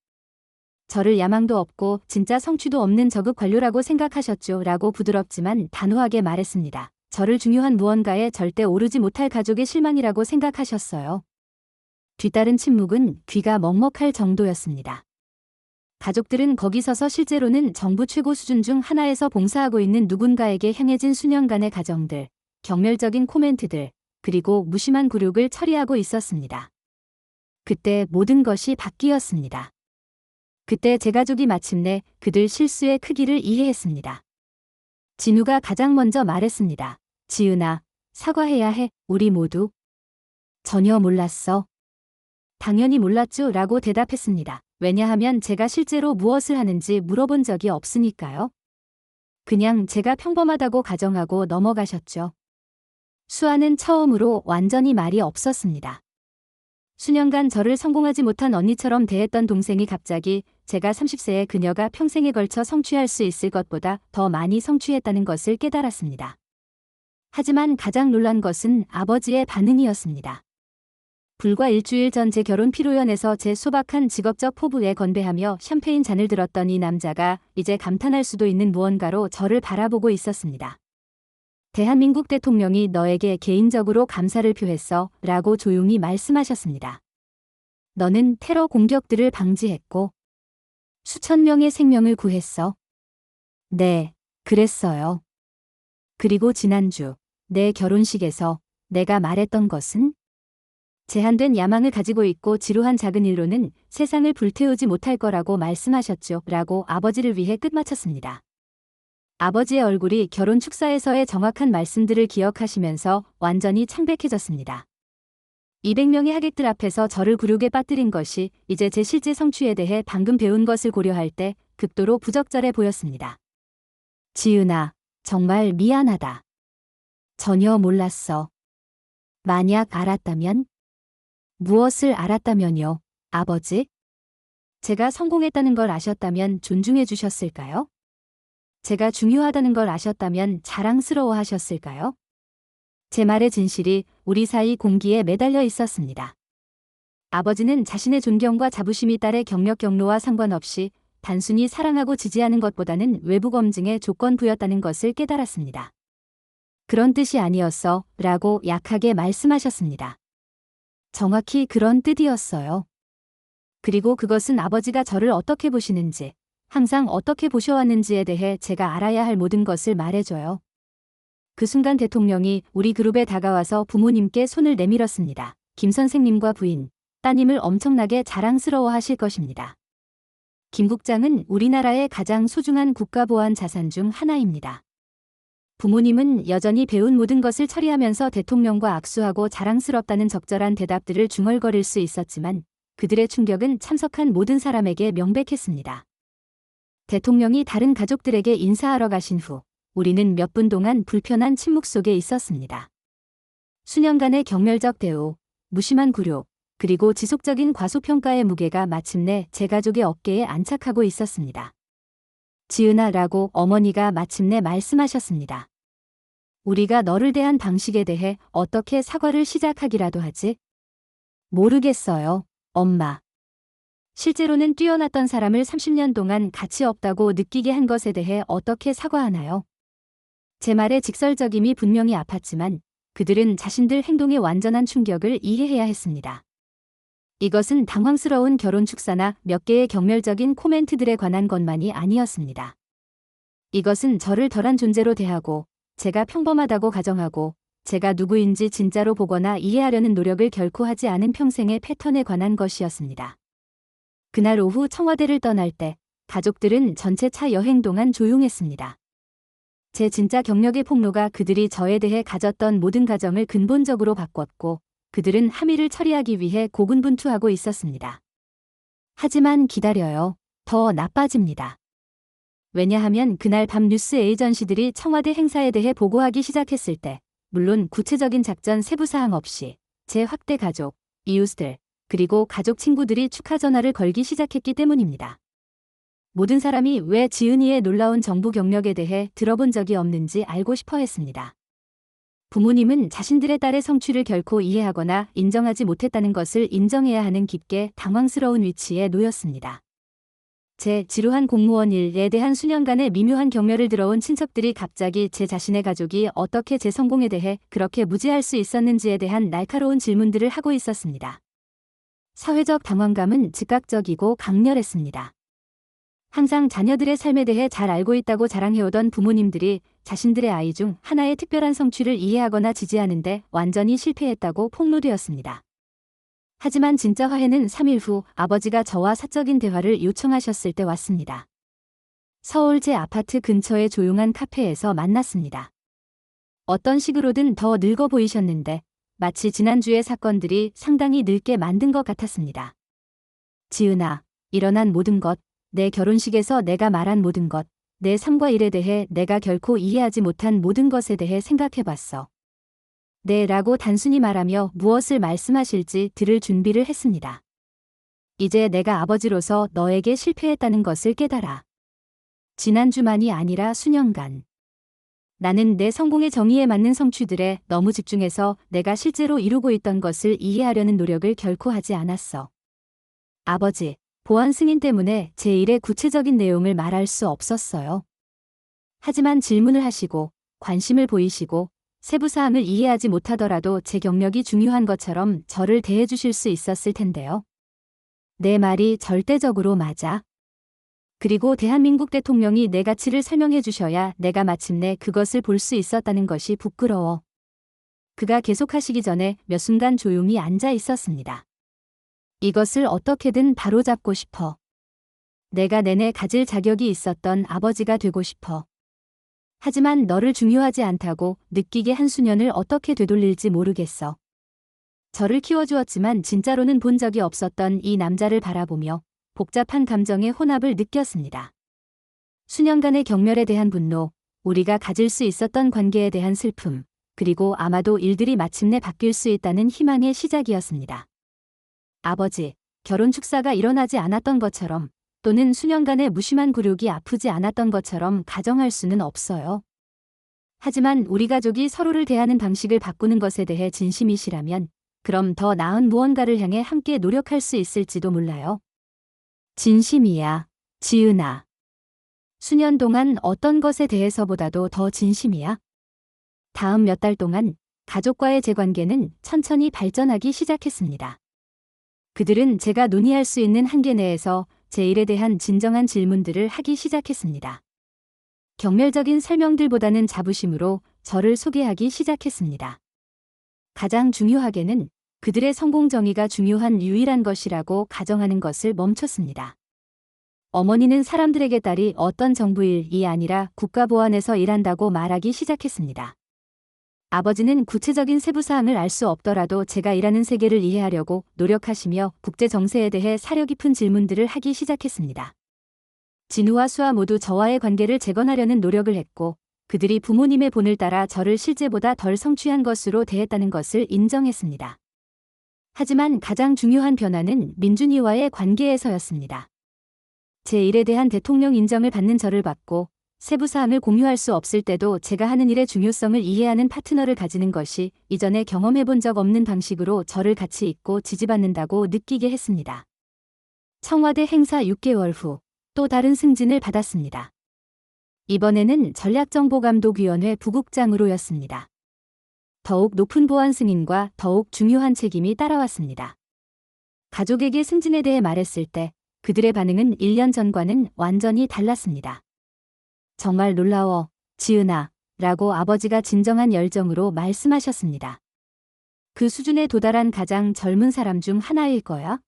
저를 야망도 없고 진짜 성취도 없는 저급 관료라고 생각하셨죠? 라고 부드럽지만 단호하게 말했습니다. 저를 중요한 무언가에 절대 오르지 못할 가족의 실망이라고 생각하셨어요. 뒤따른 침묵은 귀가 먹먹할 정도였습니다. 가족들은 거기 서서 실제로는 정부 최고 수준 중 하나에서 봉사하고 있는 누군가에게 향해진 수년간의 가정들, 경멸적인 코멘트들, 그리고 무심한 굴욕을 처리하고 있었습니다. 그때 모든 것이 바뀌었습니다. 그때 제 가족이 마침내 그들 실수의 크기를 이해했습니다. 진우가 가장 먼저 말했습니다. 지은아, 사과해야 해, 우리 모두. 전혀 몰랐어. 당연히 몰랐죠 라고 대답했습니다. 왜냐하면 제가 실제로 무엇을 하는지 물어본 적이 없으니까요. 그냥 제가 평범하다고 가정하고 넘어가셨죠. 수아는 처음으로 완전히 말이 없었습니다. 수년간 저를 성공하지 못한 언니처럼 대했던 동생이 갑자기 제가 30세에 그녀가 평생에 걸쳐 성취할 수 있을 것보다 더 많이 성취했다는 것을 깨달았습니다. 하지만 가장 놀란 것은 아버지의 반응이었습니다. 불과 일주일 전 제 결혼 피로연에서 제 소박한 직업적 포부에 건배하며 샴페인 잔을 들었던 이 남자가 이제 감탄할 수도 있는 무언가로 저를 바라보고 있었습니다. 대한민국 대통령이 너에게 개인적으로 감사를 표했어 라고 조용히 말씀하셨습니다. 너는 테러 공격들을 방지했고 수천 명의 생명을 구했어. 네, 그랬어요. 그리고 지난주 내 결혼식에서 내가 말했던 것은 제한된 야망을 가지고 있고 지루한 작은 일로는 세상을 불태우지 못할 거라고 말씀하셨죠 라고 아버지를 위해 끝마쳤습니다. 아버지의 얼굴이 결혼 축사에서의 정확한 말씀들을 기억하시면서 완전히 창백해졌습니다. 200명의 하객들 앞에서 저를 굴욕에 빠뜨린 것이 이제 제 실제 성취에 대해 방금 배운 것을 고려할 때 극도로 부적절해 보였습니다. 지은아, 정말 미안하다. 전혀 몰랐어. 만약 알았다면? 무엇을 알았다면요, 아버지? 제가 성공했다는 걸 아셨다면 존중해 주셨을까요? 제가 중요하다는 걸 아셨다면 자랑스러워 하셨을까요? 제 말의 진실이 우리 사이 공기에 매달려 있었습니다. 아버지는 자신의 존경과 자부심이 딸의 경력 경로와 상관없이 단순히 사랑하고 지지하는 것보다는 외부 검증의 조건부였다는 것을 깨달았습니다. 그런 뜻이 아니었어 라고 약하게 말씀하셨습니다. 정확히 그런 뜻이었어요. 그리고 그것은 아버지가 저를 어떻게 보시는지, 항상 어떻게 보셔왔는지에 대해 제가 알아야 할 모든 것을 말해줘요. 그 순간 대통령이 우리 그룹에 다가와서 부모님께 손을 내밀었습니다. 김 선생님과 부인, 따님을 엄청나게 자랑스러워 하실 것입니다. 김 국장은 우리나라의 가장 소중한 국가보안 자산 중 하나입니다. 부모님은 여전히 배운 모든 것을 처리하면서 대통령과 악수하고 자랑스럽다는 적절한 대답들을 중얼거릴 수 있었지만 그들의 충격은 참석한 모든 사람에게 명백했습니다. 대통령이 다른 가족들에게 인사하러 가신 후 우리는 몇 분 동안 불편한 침묵 속에 있었습니다. 수년간의 경멸적 대우, 무심한 굴욕, 그리고 지속적인 과소평가의 무게가 마침내 제 가족의 어깨에 안착하고 있었습니다. 지은아 라고 어머니가 마침내 말씀하셨습니다. 우리가 너를 대한 방식에 대해 어떻게 사과를 시작하기라도 하지? 모르겠어요, 엄마. 실제로는 뛰어났던 사람을 30년 동안 가치 없다고 느끼게 한 것에 대해 어떻게 사과하나요? 제 말의 직설적임이 분명히 아팠지만 그들은 자신들 행동의 완전한 충격을 이해해야 했습니다. 이것은 당황스러운 결혼 축사나 몇 개의 경멸적인 코멘트들에 관한 것만이 아니었습니다. 이것은 저를 덜한 존재로 대하고 제가 평범하다고 가정하고 제가 누구인지 진짜로 보거나 이해하려는 노력을 결코 하지 않은 평생의 패턴에 관한 것이었습니다. 그날 오후 청와대를 떠날 때 가족들은 전체 차 여행 동안 조용했습니다. 제 진짜 경력의 폭로가 그들이 저에 대해 가졌던 모든 가정을 근본적으로 바꿨고 그들은 함의를 처리하기 위해 고군분투하고 있었습니다. 하지만 기다려요. 더 나빠집니다. 왜냐하면 그날 밤 뉴스 에이전시들이 청와대 행사에 대해 보고하기 시작했을 때 물론 구체적인 작전 세부사항 없이 제 확대 가족, 이웃들, 그리고 가족 친구들이 축하 전화를 걸기 시작했기 때문입니다. 모든 사람이 왜 지은이의 놀라운 정부 경력에 대해 들어본 적이 없는지 알고 싶어 했습니다. 부모님은 자신들의 딸의 성취를 결코 이해하거나 인정하지 못했다는 것을 인정해야 하는 깊게 당황스러운 위치에 놓였습니다. 제 지루한 공무원 일에 대한 수년간의 미묘한 경멸을 들어온 친척들이 갑자기 제 자신의 가족이 어떻게 제 성공에 대해 그렇게 무지할 수 있었는지에 대한 날카로운 질문들을 하고 있었습니다. 사회적 당황감은 즉각적이고 강렬했습니다. 항상 자녀들의 삶에 대해 잘 알고 있다고 자랑해오던 부모님들이 자신들의 아이 중 하나의 특별한 성취를 이해하거나 지지하는데 완전히 실패했다고 폭로되었습니다. 하지만 진짜 화해는 3일 후 아버지가 저와 사적인 대화를 요청하셨을 때 왔습니다. 서울 제 아파트 근처의 조용한 카페에서 만났습니다. 어떤 식으로든 더 늙어 보이셨는데 마치 지난주의 사건들이 상당히 늙게 만든 것 같았습니다. 지은아, 일어난 모든 것, 내 결혼식에서 내가 말한 모든 것, 내 삶과 일에 대해 내가 결코 이해하지 못한 모든 것에 대해 생각해봤어. 네 라고 단순히 말하며 무엇을 말씀하실지 들을 준비를 했습니다. 이제 내가 아버지로서 너에게 실패했다는 것을 깨달아. 지난주만이 아니라 수년간. 나는 내 성공의 정의에 맞는 성취들에 너무 집중해서 내가 실제로 이루고 있던 것을 이해하려는 노력을 결코 하지 않았어. 아버지, 보안 승인 때문에 제 일의 구체적인 내용을 말할 수 없었어요. 하지만 질문을 하시고 관심을 보이시고 세부사항을 이해하지 못하더라도 제 경력이 중요한 것처럼 저를 대해주실 수 있었을 텐데요. 내 말이 절대적으로 맞아. 그리고 대한민국 대통령이 내 가치를 설명해 주셔야 내가 마침내 그것을 볼 수 있었다는 것이 부끄러워. 그가 계속하시기 전에 몇 순간 조용히 앉아 있었습니다. 이것을 어떻게든 바로잡고 싶어. 내가 내내 가질 자격이 있었던 아버지가 되고 싶어. 하지만 너를 중요하지 않다고 느끼게 한 수년을 어떻게 되돌릴지 모르겠어. 저를 키워주었지만 진짜로는 본 적이 없었던 이 남자를 바라보며 복잡한 감정의 혼합을 느꼈습니다. 수년간의 경멸에 대한 분노, 우리가 가질 수 있었던 관계에 대한 슬픔, 그리고 아마도 일들이 마침내 바뀔 수 있다는 희망의 시작이었습니다. 아버지, 결혼 축사가 일어나지 않았던 것처럼 또는 수년간의 무심한 굴욕이 아프지 않았던 것처럼 가정할 수는 없어요. 하지만 우리 가족이 서로를 대하는 방식을 바꾸는 것에 대해 진심이시라면 그럼 더 나은 무언가를 향해 함께 노력할 수 있을지도 몰라요. 진심이야, 지은아. 수년 동안 어떤 것에 대해서보다도 더 진심이야. 다음 몇 달 동안 가족과의 제 관계는 천천히 발전하기 시작했습니다. 그들은 제가 논의할 수 있는 한계 내에서 제 일에 대한 진정한 질문들을 하기 시작했습니다. 경멸적인 설명들보다는 자부심으로 저를 소개하기 시작했습니다. 가장 중요하게는 그들의 성공 정의가 중요한 유일한 것이라고 가정하는 것을 멈췄습니다. 어머니는 사람들에게 딸이 어떤 정부 일이 아니라 국가보안에서 일한다고 말하기 시작했습니다. 아버지는 구체적인 세부사항을 알 수 없더라도 제가 일하는 세계를 이해하려고 노력하시며 국제 정세에 대해 사려 깊은 질문들을 하기 시작했습니다. 진우와 수아 모두 저와의 관계를 재건하려는 노력을 했고 그들이 부모님의 본을 따라 저를 실제보다 덜 성취한 것으로 대했다는 것을 인정했습니다. 하지만 가장 중요한 변화는 민준이와의 관계에서였습니다. 제 일에 대한 대통령 인정을 받는 저를 봤고 세부 사항을 공유할 수 없을 때도 제가 하는 일의 중요성을 이해하는 파트너를 가지는 것이 이전에 경험해 본 적 없는 방식으로 저를 같이 있고 지지받는다고 느끼게 했습니다. 청와대 행사 6개월 후 또 다른 승진을 받았습니다. 이번에는 전략정보감독위원회 부국장으로였습니다. 더욱 높은 보안 승인과 더욱 중요한 책임이 따라왔습니다. 가족에게 승진에 대해 말했을 때 그들의 반응은 1년 전과는 완전히 달랐습니다. 정말 놀라워, 지은아, 라고 아버지가 진정한 열정으로 말씀하셨습니다. 그 수준에 도달한 가장 젊은 사람 중 하나일 거야?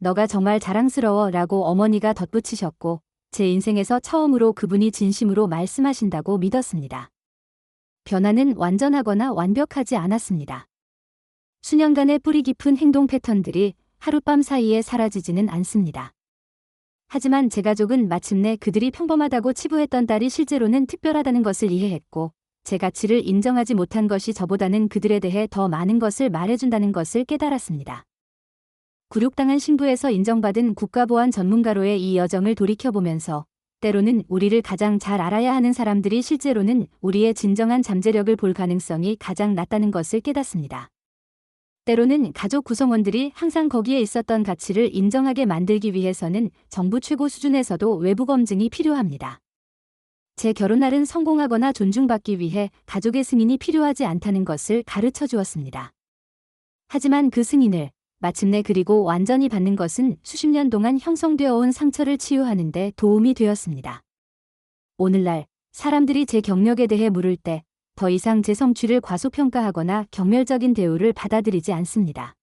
너가 정말 자랑스러워 라고 어머니가 덧붙이셨고 제 인생에서 처음으로 그분이 진심으로 말씀하신다고 믿었습니다. 변화는 완전하거나 완벽하지 않았습니다. 수년간의 뿌리 깊은 행동 패턴들이 하룻밤 사이에 사라지지는 않습니다. 하지만 제 가족은 마침내 그들이 평범하다고 치부했던 딸이 실제로는 특별하다는 것을 이해했고 제 가치를 인정하지 못한 것이 저보다는 그들에 대해 더 많은 것을 말해준다는 것을 깨달았습니다. 굴욕당한 신부에서 인정받은 국가보안 전문가로의 이 여정을 돌이켜보면서 때로는 우리를 가장 잘 알아야 하는 사람들이 실제로는 우리의 진정한 잠재력을 볼 가능성이 가장 낮다는 것을 깨닫습니다. 때로는 가족 구성원들이 항상 거기에 있었던 가치를 인정하게 만들기 위해서는 정부 최고 수준에서도 외부 검증이 필요합니다. 제 결혼날은 성공하거나 존중받기 위해 가족의 승인이 필요하지 않다는 것을 가르쳐 주었습니다. 하지만 그 승인을 마침내 그리고 완전히 받는 것은 수십 년 동안 형성되어 온 상처를 치유하는 데 도움이 되었습니다. 오늘날 사람들이 제 경력에 대해 물을 때 더 이상 제 성취를 과소평가하거나 경멸적인 대우를 받아들이지 않습니다.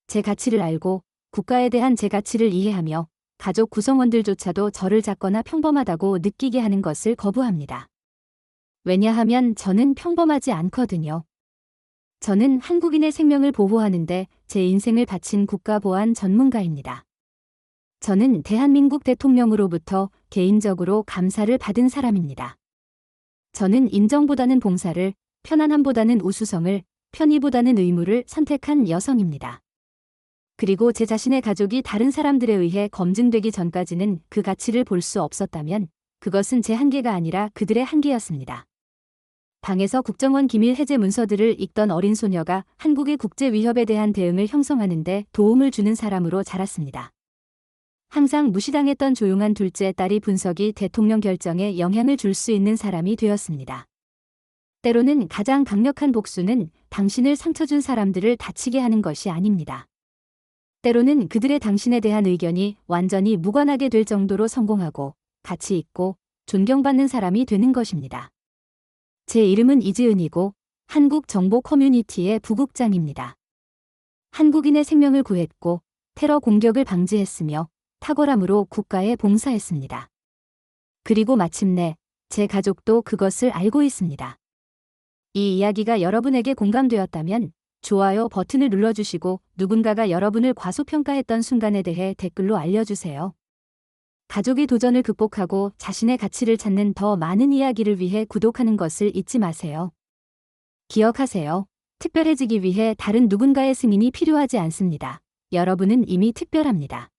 제 가치를 알고 국가에 대한 제 가치를 이해하며 가족 구성원들조차도 저를 작거나 평범하다고 느끼게 하는 것을 거부합니다. 왜냐하면 저는 평범하지 않거든요. 저는 한국인의 생명을 보호하는데 제 인생을 바친 국가보안 전문가입니다. 저는 대한민국 대통령으로부터 개인적으로 감사를 받은 사람입니다. 저는 인정보다는 봉사를, 편안함보다는 우수성을, 편의보다는 의무를 선택한 여성입니다. 그리고 제 자신의 가족이 다른 사람들에 의해 검증되기 전까지는 그 가치를 볼 수 없었다면 그것은 제 한계가 아니라 그들의 한계였습니다. 방에서 국정원 기밀 해제 문서들을 읽던 어린 소녀가 한국의 국제 위협에 대한 대응을 형성하는 데 도움을 주는 사람으로 자랐습니다. 항상 무시당했던 조용한 둘째 딸이 분석이 대통령 결정에 영향을 줄 수 있는 사람이 되었습니다. 때로는 가장 강력한 복수는 당신을 상처 준 사람들을 다치게 하는 것이 아닙니다. 때로는 그들의 당신에 대한 의견이 완전히 무관하게 될 정도로 성공하고 가치 있고 존경받는 사람이 되는 것입니다. 제 이름은 이지은이고 한국 정보 커뮤니티의 부국장입니다. 한국인의 생명을 구했고 테러 공격을 방지했으며 탁월함으로 국가에 봉사했습니다. 그리고 마침내 제 가족도 그것을 알고 있습니다. 이 이야기가 여러분에게 공감되었다면 좋아요 버튼을 눌러주시고 누군가가 여러분을 과소평가했던 순간에 대해 댓글로 알려주세요. 가족의 도전을 극복하고 자신의 가치를 찾는 더 많은 이야기를 위해 구독하는 것을 잊지 마세요. 기억하세요. 특별해지기 위해 다른 누군가의 승인이 필요하지 않습니다. 여러분은 이미 특별합니다.